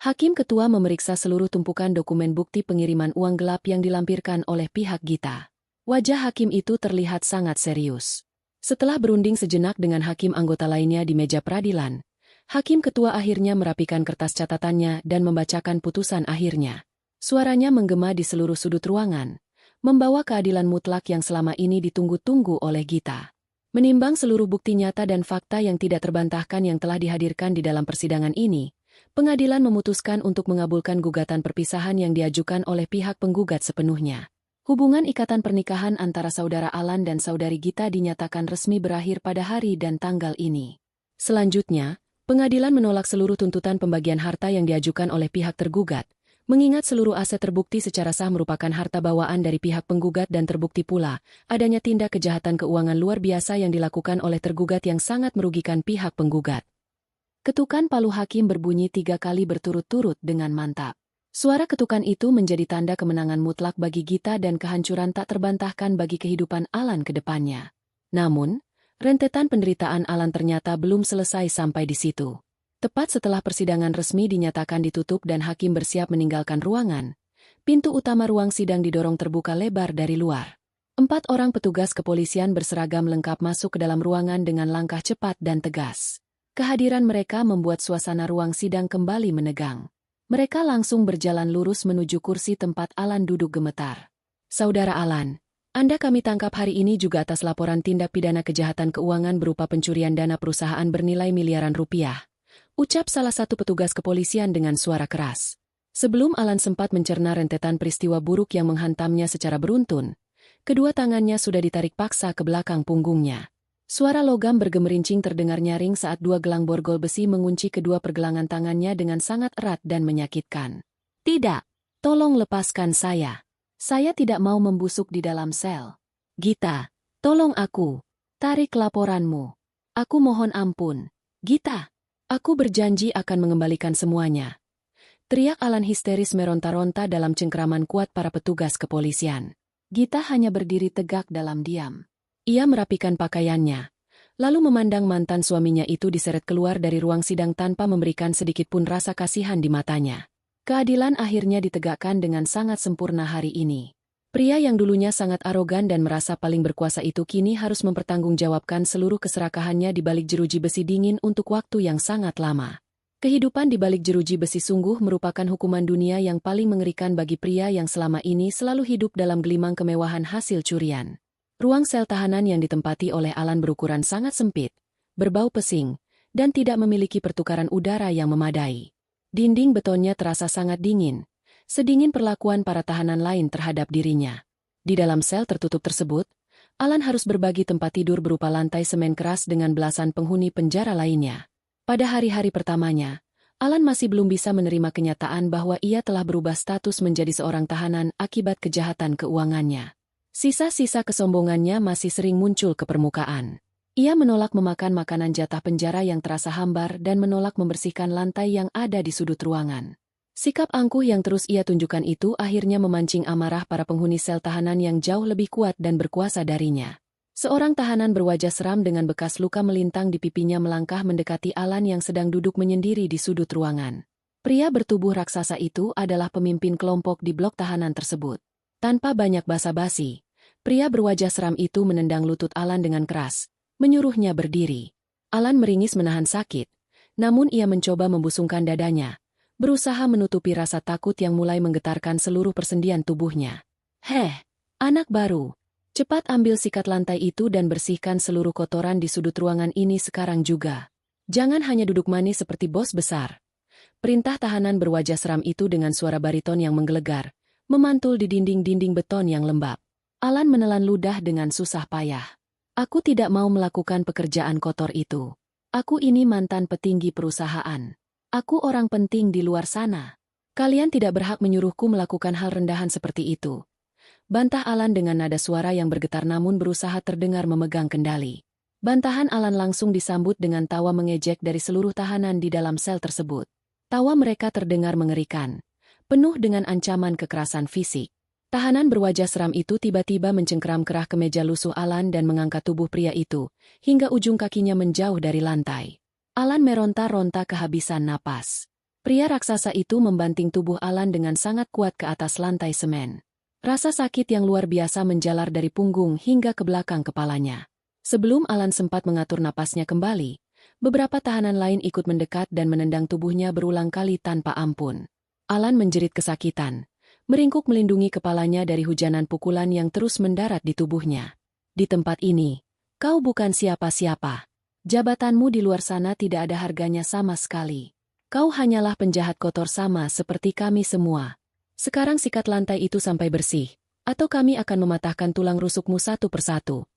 Hakim ketua memeriksa seluruh tumpukan dokumen bukti pengiriman uang gelap yang dilampirkan oleh pihak Gita. Wajah hakim itu terlihat sangat serius. Setelah berunding sejenak dengan hakim anggota lainnya di meja peradilan, hakim ketua akhirnya merapikan kertas catatannya dan membacakan putusan akhirnya. Suaranya menggema di seluruh sudut ruangan, membawa keadilan mutlak yang selama ini ditunggu-tunggu oleh Gita. Menimbang seluruh bukti nyata dan fakta yang tidak terbantahkan yang telah dihadirkan di dalam persidangan ini, pengadilan memutuskan untuk mengabulkan gugatan perpisahan yang diajukan oleh pihak penggugat sepenuhnya. Hubungan ikatan pernikahan antara saudara Alan dan saudari Gita dinyatakan resmi berakhir pada hari dan tanggal ini. Selanjutnya, pengadilan menolak seluruh tuntutan pembagian harta yang diajukan oleh pihak tergugat, mengingat seluruh aset terbukti secara sah merupakan harta bawaan dari pihak penggugat dan terbukti pula adanya tindak kejahatan keuangan luar biasa yang dilakukan oleh tergugat yang sangat merugikan pihak penggugat. Ketukan palu hakim berbunyi 3 kali berturut-turut dengan mantap. Suara ketukan itu menjadi tanda kemenangan mutlak bagi Gita dan kehancuran tak terbantahkan bagi kehidupan Alan ke depannya. Namun, rentetan penderitaan Alan ternyata belum selesai sampai di situ. Tepat setelah persidangan resmi dinyatakan ditutup dan hakim bersiap meninggalkan ruangan, pintu utama ruang sidang didorong terbuka lebar dari luar. 4 orang petugas kepolisian berseragam lengkap masuk ke dalam ruangan dengan langkah cepat dan tegas. Kehadiran mereka membuat suasana ruang sidang kembali menegang. Mereka langsung berjalan lurus menuju kursi tempat Alan duduk gemetar. Saudara Alan, Anda kami tangkap hari ini juga atas laporan tindak pidana kejahatan keuangan berupa pencurian dana perusahaan bernilai miliaran rupiah. Ucap salah satu petugas kepolisian dengan suara keras. Sebelum Alan sempat mencerna rentetan peristiwa buruk yang menghantamnya secara beruntun, kedua tangannya sudah ditarik paksa ke belakang punggungnya. Suara logam bergemerincing terdengar nyaring saat 2 gelang borgol besi mengunci kedua pergelangan tangannya dengan sangat erat dan menyakitkan. Tidak, tolong lepaskan saya. Saya tidak mau membusuk di dalam sel. Gita, tolong aku. Tarik laporanmu. Aku mohon ampun. Gita, aku berjanji akan mengembalikan semuanya. Teriak Alan histeris meronta-ronta dalam cengkeraman kuat para petugas kepolisian. Gita hanya berdiri tegak dalam diam. Ia merapikan pakaiannya, lalu memandang mantan suaminya itu diseret keluar dari ruang sidang tanpa memberikan sedikit pun rasa kasihan di matanya. Keadilan akhirnya ditegakkan dengan sangat sempurna hari ini. Pria yang dulunya sangat arogan dan merasa paling berkuasa itu kini harus mempertanggungjawabkan seluruh keserakahannya di balik jeruji besi dingin untuk waktu yang sangat lama. Kehidupan di balik jeruji besi sungguh merupakan hukuman dunia yang paling mengerikan bagi pria yang selama ini selalu hidup dalam gelimang kemewahan hasil curian. Ruang sel tahanan yang ditempati oleh Alan berukuran sangat sempit, berbau pesing, dan tidak memiliki pertukaran udara yang memadai. Dinding betonnya terasa sangat dingin, sedingin perlakuan para tahanan lain terhadap dirinya. Di dalam sel tertutup tersebut, Alan harus berbagi tempat tidur berupa lantai semen keras dengan belasan penghuni penjara lainnya. Pada hari-hari pertamanya, Alan masih belum bisa menerima kenyataan bahwa ia telah berubah status menjadi seorang tahanan akibat kejahatan keuangannya. Sisa-sisa kesombongannya masih sering muncul ke permukaan. Ia menolak memakan makanan jatah penjara yang terasa hambar dan menolak membersihkan lantai yang ada di sudut ruangan. Sikap angkuh yang terus ia tunjukkan itu akhirnya memancing amarah para penghuni sel tahanan yang jauh lebih kuat dan berkuasa darinya. Seorang tahanan berwajah seram dengan bekas luka melintang di pipinya melangkah mendekati Alan yang sedang duduk menyendiri di sudut ruangan. Pria bertubuh raksasa itu adalah pemimpin kelompok di blok tahanan tersebut. Tanpa banyak basa-basi, pria berwajah seram itu menendang lutut Alan dengan keras, menyuruhnya berdiri. Alan meringis menahan sakit, namun ia mencoba membusungkan dadanya, berusaha menutupi rasa takut yang mulai menggetarkan seluruh persendian tubuhnya. Anak baru. Cepat ambil sikat lantai itu dan bersihkan seluruh kotoran di sudut ruangan ini sekarang juga. Jangan hanya duduk manis seperti bos besar. Perintah tahanan berwajah seram itu dengan suara bariton yang menggelegar, memantul di dinding-dinding beton yang lembab. Alan menelan ludah dengan susah payah. Aku tidak mau melakukan pekerjaan kotor itu. Aku ini mantan petinggi perusahaan. Aku orang penting di luar sana. Kalian tidak berhak menyuruhku melakukan hal rendahan seperti itu. Bantah Alan dengan nada suara yang bergetar namun berusaha terdengar memegang kendali. Bantahan Alan langsung disambut dengan tawa mengejek dari seluruh tahanan di dalam sel tersebut. Tawa mereka terdengar mengerikan, penuh dengan ancaman kekerasan fisik. Tahanan berwajah seram itu tiba-tiba mencengkeram kerah kemeja lusuh Alan dan mengangkat tubuh pria itu, hingga ujung kakinya menjauh dari lantai. Alan meronta-ronta kehabisan napas. Pria raksasa itu membanting tubuh Alan dengan sangat kuat ke atas lantai semen. Rasa sakit yang luar biasa menjalar dari punggung hingga ke belakang kepalanya. Sebelum Alan sempat mengatur napasnya kembali, beberapa tahanan lain ikut mendekat dan menendang tubuhnya berulang kali tanpa ampun. Alan menjerit kesakitan, meringkuk melindungi kepalanya dari hujanan pukulan yang terus mendarat di tubuhnya. Di tempat ini, kau bukan siapa-siapa. Jabatanmu di luar sana tidak ada harganya sama sekali. Kau hanyalah penjahat kotor sama seperti kami semua. Sekarang sikat lantai itu sampai bersih, atau kami akan mematahkan tulang rusukmu satu persatu.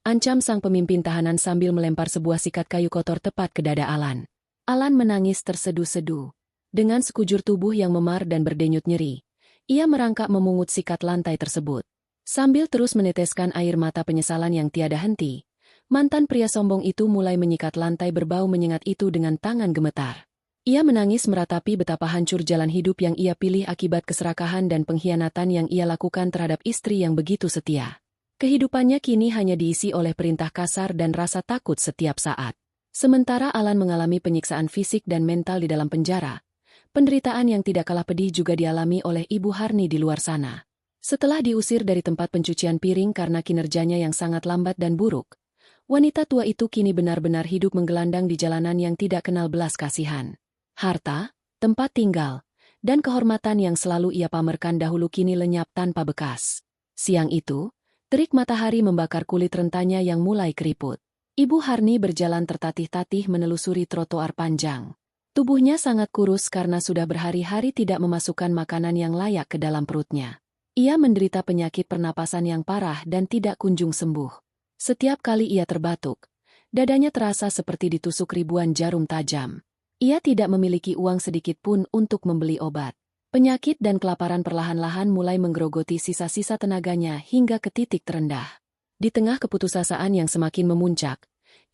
Ancam sang pemimpin tahanan sambil melempar sebuah sikat kayu kotor tepat ke dada Alan. Alan menangis tersedu-sedu. Dengan sekujur tubuh yang memar dan berdenyut nyeri, ia merangkak memungut sikat lantai tersebut. Sambil terus meneteskan air mata penyesalan yang tiada henti, mantan pria sombong itu mulai menyikat lantai berbau menyengat itu dengan tangan gemetar. Ia menangis meratapi betapa hancur jalan hidup yang ia pilih akibat keserakahan dan pengkhianatan yang ia lakukan terhadap istri yang begitu setia. Kehidupannya kini hanya diisi oleh perintah kasar dan rasa takut setiap saat. Sementara Alan mengalami penyiksaan fisik dan mental di dalam penjara, penderitaan yang tidak kalah pedih juga dialami oleh Ibu Harni di luar sana. Setelah diusir dari tempat pencucian piring karena kinerjanya yang sangat lambat dan buruk, wanita tua itu kini benar-benar hidup menggelandang di jalanan yang tidak kenal belas kasihan. Harta, tempat tinggal, dan kehormatan yang selalu ia pamerkan dahulu kini lenyap tanpa bekas. Siang itu, terik matahari membakar kulit rentanya yang mulai keriput. Ibu Harni berjalan tertatih-tatih menelusuri trotoar panjang. Tubuhnya sangat kurus karena sudah berhari-hari tidak memasukkan makanan yang layak ke dalam perutnya. Ia menderita penyakit pernapasan yang parah dan tidak kunjung sembuh. Setiap kali ia terbatuk, dadanya terasa seperti ditusuk ribuan jarum tajam. Ia tidak memiliki uang sedikit pun untuk membeli obat. Penyakit dan kelaparan perlahan-lahan mulai menggerogoti sisa-sisa tenaganya hingga ke titik terendah. Di tengah keputusasaan yang semakin memuncak,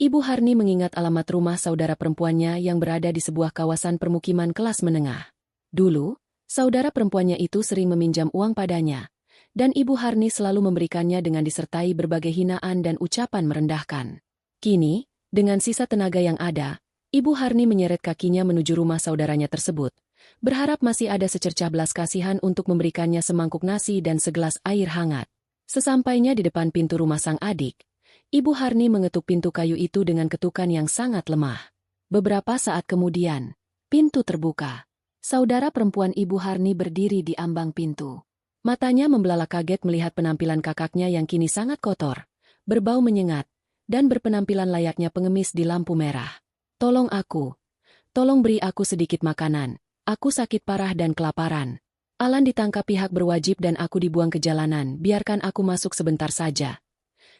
Ibu Harni mengingat alamat rumah saudara perempuannya yang berada di sebuah kawasan permukiman kelas menengah. Dulu, saudara perempuannya itu sering meminjam uang padanya, dan Ibu Harni selalu memberikannya dengan disertai berbagai hinaan dan ucapan merendahkan. Kini, dengan sisa tenaga yang ada, Ibu Harni menyeret kakinya menuju rumah saudaranya tersebut, berharap masih ada secercah belas kasihan untuk memberikannya semangkuk nasi dan segelas air hangat. Sesampainya di depan pintu rumah sang adik, Ibu Harni mengetuk pintu kayu itu dengan ketukan yang sangat lemah. Beberapa saat kemudian, pintu terbuka. Saudara perempuan Ibu Harni berdiri di ambang pintu. Matanya membelalak kaget melihat penampilan kakaknya yang kini sangat kotor, berbau menyengat, dan berpenampilan layaknya pengemis di lampu merah. Tolong aku. Tolong beri aku sedikit makanan. Aku sakit parah dan kelaparan. Alan ditangkap pihak berwajib dan aku dibuang ke jalanan, biarkan aku masuk sebentar saja.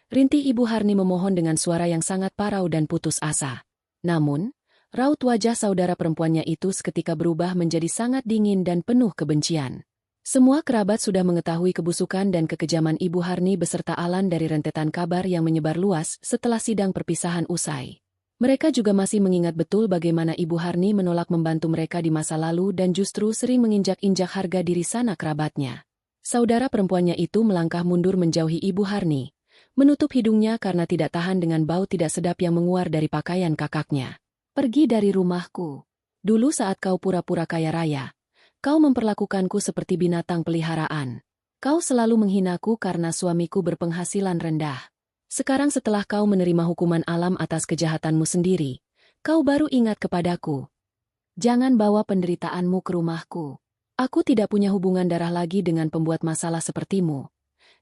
Rintih Ibu Harni memohon dengan suara yang sangat parau dan putus asa. Namun, raut wajah saudara perempuannya itu seketika berubah menjadi sangat dingin dan penuh kebencian. Semua kerabat sudah mengetahui kebusukan dan kekejaman Ibu Harni beserta Alan dari rentetan kabar yang menyebar luas setelah sidang perpisahan usai. Mereka juga masih mengingat betul bagaimana Ibu Harni menolak membantu mereka di masa lalu dan justru sering menginjak-injak harga diri sanak kerabatnya. Saudara perempuannya itu melangkah mundur menjauhi Ibu Harni, menutup hidungnya karena tidak tahan dengan bau tidak sedap yang menguar dari pakaian kakaknya. Pergi dari rumahku. Dulu saat kau pura-pura kaya raya, kau memperlakukanku seperti binatang peliharaan. Kau selalu menghinaku karena suamiku berpenghasilan rendah. Sekarang setelah kau menerima hukuman alam atas kejahatanmu sendiri, kau baru ingat kepadaku. Jangan bawa penderitaanmu ke rumahku. Aku tidak punya hubungan darah lagi dengan pembuat masalah sepertimu.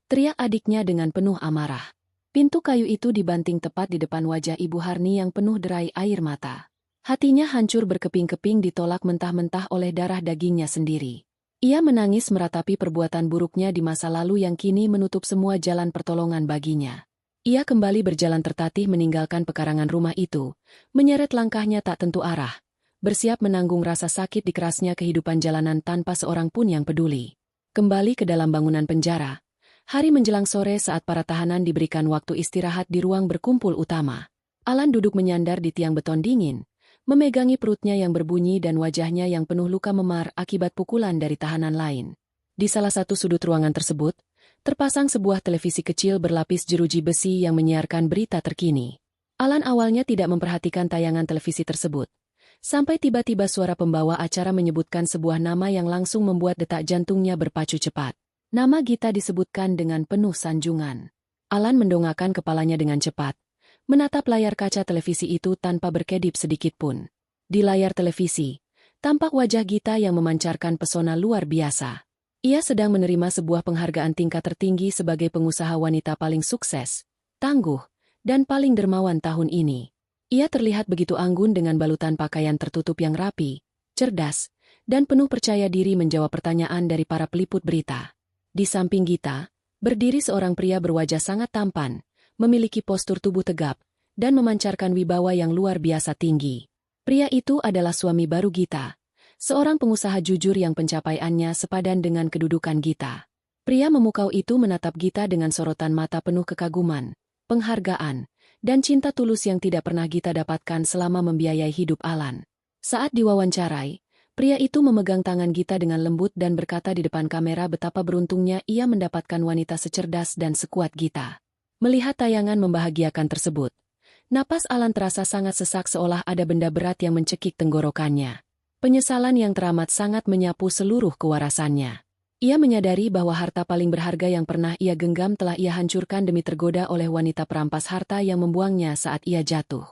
teriak adiknya dengan penuh amarah. Pintu kayu itu dibanting tepat di depan wajah Ibu Harni yang penuh derai air mata. Hatinya hancur berkeping-keping ditolak mentah-mentah oleh darah dagingnya sendiri. Ia menangis meratapi perbuatan buruknya di masa lalu yang kini menutup semua jalan pertolongan baginya. Ia kembali berjalan tertatih meninggalkan pekarangan rumah itu, menyeret langkahnya tak tentu arah, bersiap menanggung rasa sakit di kerasnya kehidupan jalanan tanpa seorang pun yang peduli. Kembali ke dalam bangunan penjara. Hari menjelang sore saat para tahanan diberikan waktu istirahat di ruang berkumpul utama. Alan duduk menyandar di tiang beton dingin, memegangi perutnya yang berbunyi dan wajahnya yang penuh luka memar akibat pukulan dari tahanan lain. Di salah satu sudut ruangan tersebut, terpasang sebuah televisi kecil berlapis jeruji besi yang menyiarkan berita terkini. Alan awalnya tidak memperhatikan tayangan televisi tersebut, sampai tiba-tiba suara pembawa acara menyebutkan sebuah nama yang langsung membuat detak jantungnya berpacu cepat. Nama Gita disebutkan dengan penuh sanjungan. Alan mendongakkan kepalanya dengan cepat, menatap layar kaca televisi itu tanpa berkedip sedikitpun. Di layar televisi, tampak wajah Gita yang memancarkan pesona luar biasa. Ia sedang menerima sebuah penghargaan tingkat tertinggi sebagai pengusaha wanita paling sukses, tangguh, dan paling dermawan tahun ini. Ia terlihat begitu anggun dengan balutan pakaian tertutup yang rapi, cerdas, dan penuh percaya diri menjawab pertanyaan dari para peliput berita. Di samping Gita, berdiri seorang pria berwajah sangat tampan, memiliki postur tubuh tegap, dan memancarkan wibawa yang luar biasa tinggi. Pria itu adalah suami baru Gita, seorang pengusaha jujur yang pencapaiannya sepadan dengan kedudukan Gita. Pria memukau itu menatap Gita dengan sorotan mata penuh kekaguman, penghargaan, dan cinta tulus yang tidak pernah Gita dapatkan selama membiayai hidup Alan. Saat diwawancarai, pria itu memegang tangan Gita dengan lembut dan berkata di depan kamera betapa beruntungnya ia mendapatkan wanita secerdas dan sekuat Gita. Melihat tayangan membahagiakan tersebut, napas Alan terasa sangat sesak seolah ada benda berat yang mencekik tenggorokannya. Penyesalan yang teramat sangat menyapu seluruh kewarasannya. Ia menyadari bahwa harta paling berharga yang pernah ia genggam telah ia hancurkan demi tergoda oleh wanita perampas harta yang membuangnya saat ia jatuh.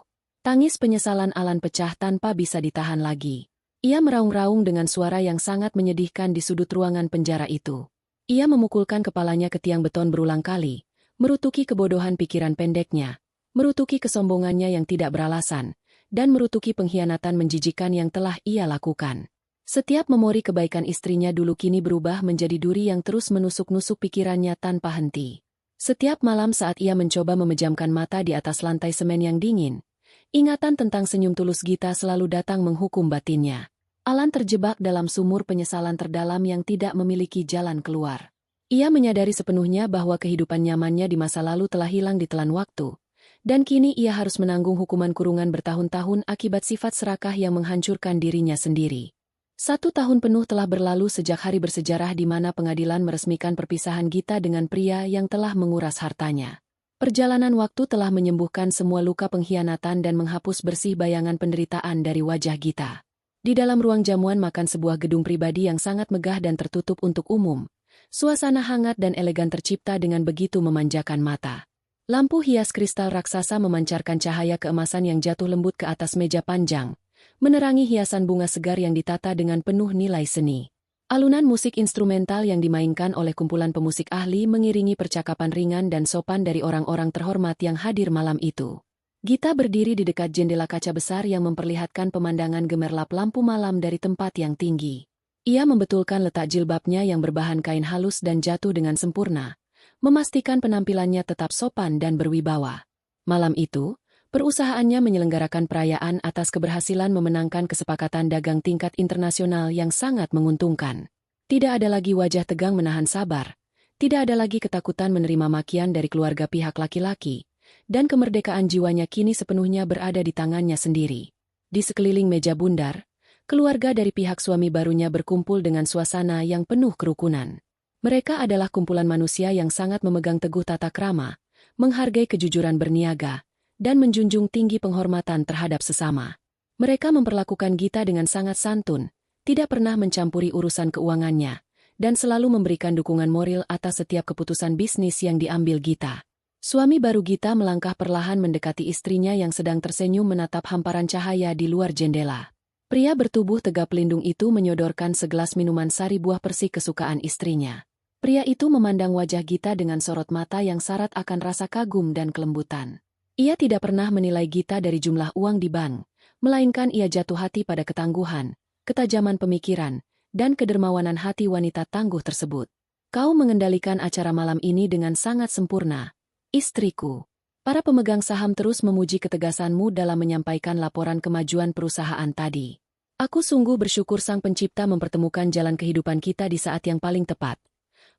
Tangis penyesalan Alan pecah tanpa bisa ditahan lagi. Ia meraung-raung dengan suara yang sangat menyedihkan di sudut ruangan penjara itu. Ia memukulkan kepalanya ke tiang beton berulang kali, merutuki kebodohan pikiran pendeknya, merutuki kesombongannya yang tidak beralasan, dan merutuki pengkhianatan menjijikan yang telah ia lakukan. Setiap memori kebaikan istrinya dulu kini berubah menjadi duri yang terus menusuk-nusuk pikirannya tanpa henti. Setiap malam saat ia mencoba memejamkan mata di atas lantai semen yang dingin, ingatan tentang senyum tulus Gita selalu datang menghukum batinnya. Alan terjebak dalam sumur penyesalan terdalam yang tidak memiliki jalan keluar. Ia menyadari sepenuhnya bahwa kehidupan nyamannya di masa lalu telah hilang ditelan waktu, dan kini ia harus menanggung hukuman kurungan bertahun-tahun akibat sifat serakah yang menghancurkan dirinya sendiri. 1 tahun penuh telah berlalu sejak hari bersejarah di mana pengadilan meresmikan perpisahan Gita dengan pria yang telah menguras hartanya. Perjalanan waktu telah menyembuhkan semua luka pengkhianatan dan menghapus bersih bayangan penderitaan dari wajah Gita. Di dalam ruang jamuan makan sebuah gedung pribadi yang sangat megah dan tertutup untuk umum, suasana hangat dan elegan tercipta dengan begitu memanjakan mata. Lampu hias kristal raksasa memancarkan cahaya keemasan yang jatuh lembut ke atas meja panjang, menerangi hiasan bunga segar yang ditata dengan penuh nilai seni. Alunan musik instrumental yang dimainkan oleh kumpulan pemusik ahli mengiringi percakapan ringan dan sopan dari orang-orang terhormat yang hadir malam itu. Gita berdiri di dekat jendela kaca besar yang memperlihatkan pemandangan gemerlap lampu malam dari tempat yang tinggi. Ia membetulkan letak jilbabnya yang berbahan kain halus dan jatuh dengan sempurna, memastikan penampilannya tetap sopan dan berwibawa. Malam itu, perusahaannya menyelenggarakan perayaan atas keberhasilan memenangkan kesepakatan dagang tingkat internasional yang sangat menguntungkan. Tidak ada lagi wajah tegang menahan sabar, tidak ada lagi ketakutan menerima makian dari keluarga pihak laki-laki, dan kemerdekaan jiwanya kini sepenuhnya berada di tangannya sendiri. Di sekeliling meja bundar, keluarga dari pihak suami barunya berkumpul dengan suasana yang penuh kerukunan. Mereka adalah kumpulan manusia yang sangat memegang teguh tata krama, menghargai kejujuran berniaga, dan menjunjung tinggi penghormatan terhadap sesama. Mereka memperlakukan Gita dengan sangat santun, tidak pernah mencampuri urusan keuangannya, dan selalu memberikan dukungan moral atas setiap keputusan bisnis yang diambil Gita. Suami baru Gita melangkah perlahan mendekati istrinya yang sedang tersenyum menatap hamparan cahaya di luar jendela. Pria bertubuh tegap pelindung itu menyodorkan segelas minuman sari buah persik kesukaan istrinya. Pria itu memandang wajah Gita dengan sorot mata yang syarat akan rasa kagum dan kelembutan. Ia tidak pernah menilai Gita dari jumlah uang di bank, melainkan ia jatuh hati pada ketangguhan, ketajaman pemikiran, dan kedermawanan hati wanita tangguh tersebut. Kau mengendalikan acara malam ini dengan sangat sempurna, istriku. Para pemegang saham terus memuji ketegasanmu dalam menyampaikan laporan kemajuan perusahaan tadi. Aku sungguh bersyukur Sang Pencipta mempertemukan jalan kehidupan kita di saat yang paling tepat.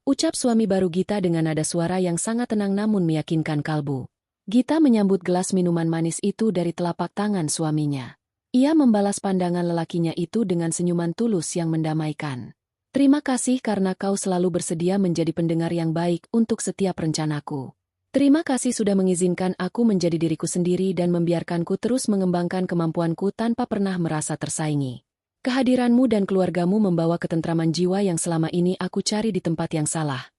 Ucap suami baru Gita dengan nada suara yang sangat tenang namun meyakinkan kalbu. Gita menyambut gelas minuman manis itu dari telapak tangan suaminya. Ia membalas pandangan lelakinya itu dengan senyuman tulus yang mendamaikan. Terima kasih karena kau selalu bersedia menjadi pendengar yang baik untuk setiap rencanaku. Terima kasih sudah mengizinkan aku menjadi diriku sendiri dan membiarkanku terus mengembangkan kemampuanku tanpa pernah merasa tersaingi. Kehadiranmu dan keluargamu membawa ketentraman jiwa yang selama ini aku cari di tempat yang salah.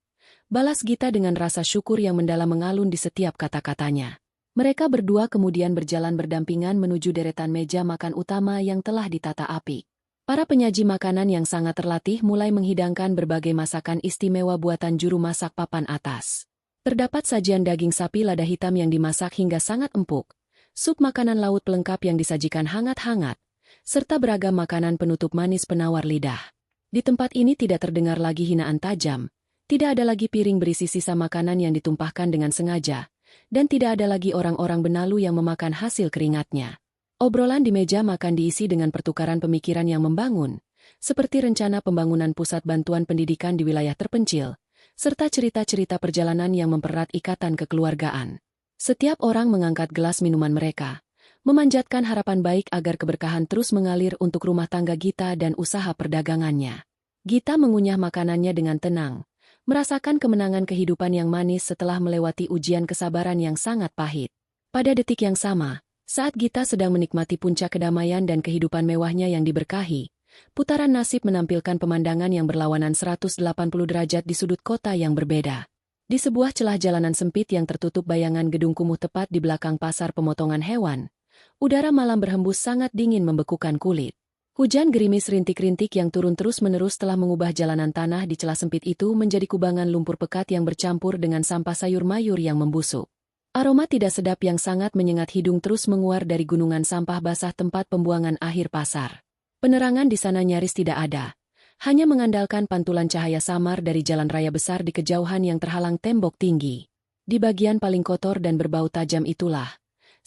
Balas Gita dengan rasa syukur yang mendalam mengalun di setiap kata-katanya. Mereka berdua kemudian berjalan berdampingan menuju deretan meja makan utama yang telah ditata apik. Para penyaji makanan yang sangat terlatih mulai menghidangkan berbagai masakan istimewa buatan juru masak papan atas. Terdapat sajian daging sapi lada hitam yang dimasak hingga sangat empuk, sup makanan laut pelengkap yang disajikan hangat-hangat, serta beragam makanan penutup manis penawar lidah. Di tempat ini tidak terdengar lagi hinaan tajam, tidak ada lagi piring berisi sisa makanan yang ditumpahkan dengan sengaja, dan tidak ada lagi orang-orang benalu yang memakan hasil keringatnya. Obrolan di meja makan diisi dengan pertukaran pemikiran yang membangun, seperti rencana pembangunan pusat bantuan pendidikan di wilayah terpencil, serta cerita-cerita perjalanan yang mempererat ikatan kekeluargaan. Setiap orang mengangkat gelas minuman mereka, memanjatkan harapan baik agar keberkahan terus mengalir untuk rumah tangga Gita dan usaha perdagangannya. Gita mengunyah makanannya dengan tenang, merasakan kemenangan kehidupan yang manis setelah melewati ujian kesabaran yang sangat pahit. Pada detik yang sama, saat Gita sedang menikmati puncak kedamaian dan kehidupan mewahnya yang diberkahi, putaran nasib menampilkan pemandangan yang berlawanan 180 derajat di sudut kota yang berbeda. Di sebuah celah jalanan sempit yang tertutup bayangan gedung kumuh tepat di belakang pasar pemotongan hewan, udara malam berhembus sangat dingin membekukan kulit. Hujan gerimis rintik-rintik yang turun terus-menerus telah mengubah jalanan tanah di celah sempit itu menjadi kubangan lumpur pekat yang bercampur dengan sampah sayur mayur yang membusuk. Aroma tidak sedap yang sangat menyengat hidung terus menguar dari gunungan sampah basah tempat pembuangan akhir pasar. Penerangan di sana nyaris tidak ada, hanya mengandalkan pantulan cahaya samar dari jalan raya besar di kejauhan yang terhalang tembok tinggi. Di bagian paling kotor dan berbau tajam itulah,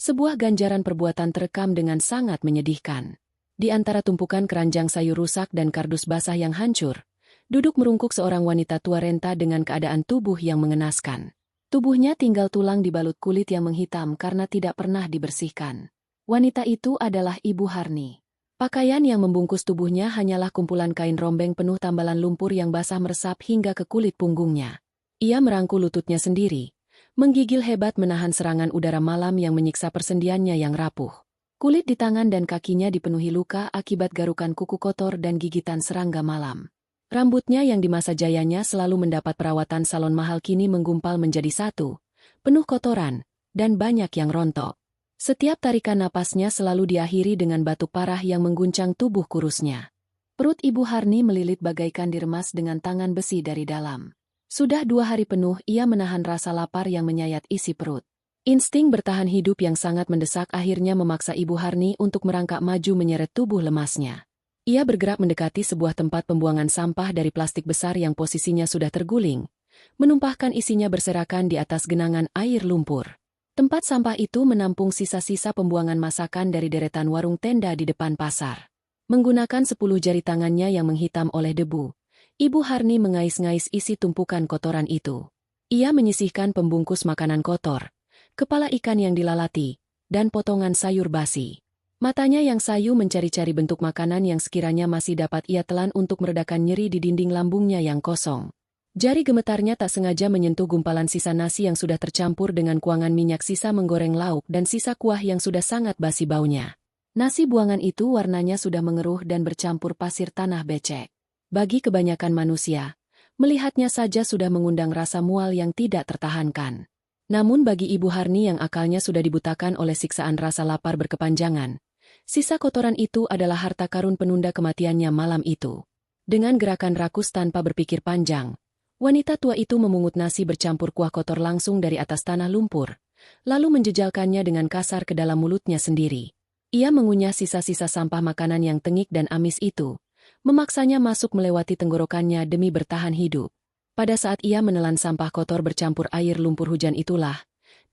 sebuah ganjaran perbuatan terekam dengan sangat menyedihkan. Di antara tumpukan keranjang sayur rusak dan kardus basah yang hancur, duduk merungkuk seorang wanita tua renta dengan keadaan tubuh yang mengenaskan. Tubuhnya tinggal tulang dibalut kulit yang menghitam karena tidak pernah dibersihkan. Wanita itu adalah Ibu Harni. Pakaian yang membungkus tubuhnya hanyalah kumpulan kain rombeng penuh tambalan lumpur yang basah meresap hingga ke kulit punggungnya. Ia merangkul lututnya sendiri, menggigil hebat menahan serangan udara malam yang menyiksa persendiannya yang rapuh. Kulit di tangan dan kakinya dipenuhi luka akibat garukan kuku kotor dan gigitan serangga malam. Rambutnya yang di masa jayanya selalu mendapat perawatan salon mahal kini menggumpal menjadi satu, penuh kotoran, dan banyak yang rontok. Setiap tarikan napasnya selalu diakhiri dengan batuk parah yang mengguncang tubuh kurusnya. Perut Ibu Harni melilit bagaikan diremas dengan tangan besi dari dalam. Sudah 2 hari penuh ia menahan rasa lapar yang menyayat isi perut. Insting bertahan hidup yang sangat mendesak akhirnya memaksa Ibu Harni untuk merangkak maju menyeret tubuh lemasnya. Ia bergerak mendekati sebuah tempat pembuangan sampah dari plastik besar yang posisinya sudah terguling, menumpahkan isinya berserakan di atas genangan air lumpur. Tempat sampah itu menampung sisa-sisa pembuangan masakan dari deretan warung tenda di depan pasar. Menggunakan 10 jari tangannya yang menghitam oleh debu, Ibu Harni mengais-ngais isi tumpukan kotoran itu. Ia menyisihkan pembungkus makanan kotor, kepala ikan yang dilalati, dan potongan sayur basi. Matanya yang sayu mencari-cari bentuk makanan yang sekiranya masih dapat ia telan untuk meredakan nyeri di dinding lambungnya yang kosong. Jari gemetarnya tak sengaja menyentuh gumpalan sisa nasi yang sudah tercampur dengan kuangan minyak sisa menggoreng lauk dan sisa kuah yang sudah sangat basi baunya. Nasi buangan itu warnanya sudah mengeruh dan bercampur pasir tanah becek. Bagi kebanyakan manusia, melihatnya saja sudah mengundang rasa mual yang tidak tertahankan. Namun bagi Ibu Harni yang akalnya sudah dibutakan oleh siksaan rasa lapar berkepanjangan, sisa kotoran itu adalah harta karun penunda kematiannya malam itu. Dengan gerakan rakus tanpa berpikir panjang, Wanita tua itu memungut nasi bercampur kuah kotor langsung dari atas tanah lumpur, lalu menjejalkannya dengan kasar ke dalam mulutnya sendiri. Ia mengunyah sisa-sisa sampah makanan yang tengik dan amis itu, memaksanya masuk melewati tenggorokannya demi bertahan hidup. Pada saat ia menelan sampah kotor bercampur air lumpur hujan itulah,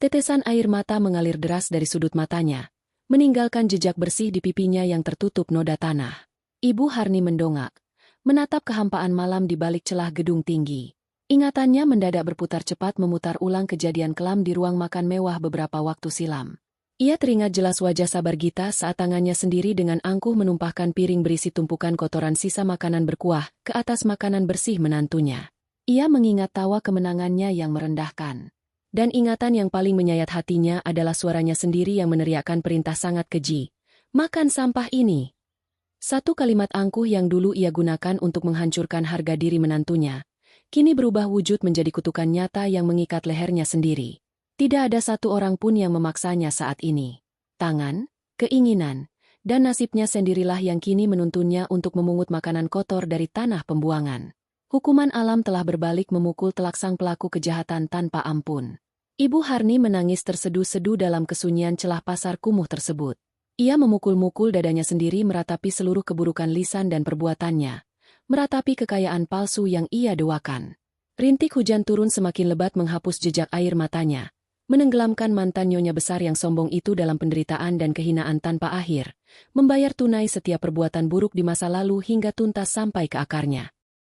tetesan air mata mengalir deras dari sudut matanya, meninggalkan jejak bersih di pipinya yang tertutup noda tanah. Ibu Harni mendongak, menatap kehampaan malam di balik celah gedung tinggi. Ingatannya mendadak berputar cepat memutar ulang kejadian kelam di ruang makan mewah beberapa waktu silam. Ia teringat jelas wajah sabar Gita saat tangannya sendiri dengan angkuh menumpahkan piring berisi tumpukan kotoran sisa makanan berkuah ke atas makanan bersih menantunya. Ia mengingat tawa kemenangannya yang merendahkan. Dan ingatan yang paling menyayat hatinya adalah suaranya sendiri yang meneriakkan perintah sangat keji. Makan sampah ini. Satu kalimat angkuh yang dulu ia gunakan untuk menghancurkan harga diri menantunya, kini berubah wujud menjadi kutukan nyata yang mengikat lehernya sendiri. Tidak ada satu orang pun yang memaksanya saat ini. Tangan, keinginan, dan nasibnya sendirilah yang kini menuntunnya untuk memungut makanan kotor dari tanah pembuangan. Hukuman alam telah berbalik memukul telak sang pelaku kejahatan tanpa ampun. Ibu Harni menangis terseduh-seduh dalam kesunyian celah pasar kumuh tersebut. Ia memukul-mukul dadanya sendiri meratapi seluruh keburukan lisan dan perbuatannya, meratapi kekayaan palsu yang ia doakan. Rintik hujan turun semakin lebat menghapus jejak air matanya, menenggelamkan mantan nyonya besar yang sombong itu dalam penderitaan dan kehinaan tanpa akhir, membayar tunai setiap perbuatan buruk di masa lalu hingga tuntas sampai ke akarnya.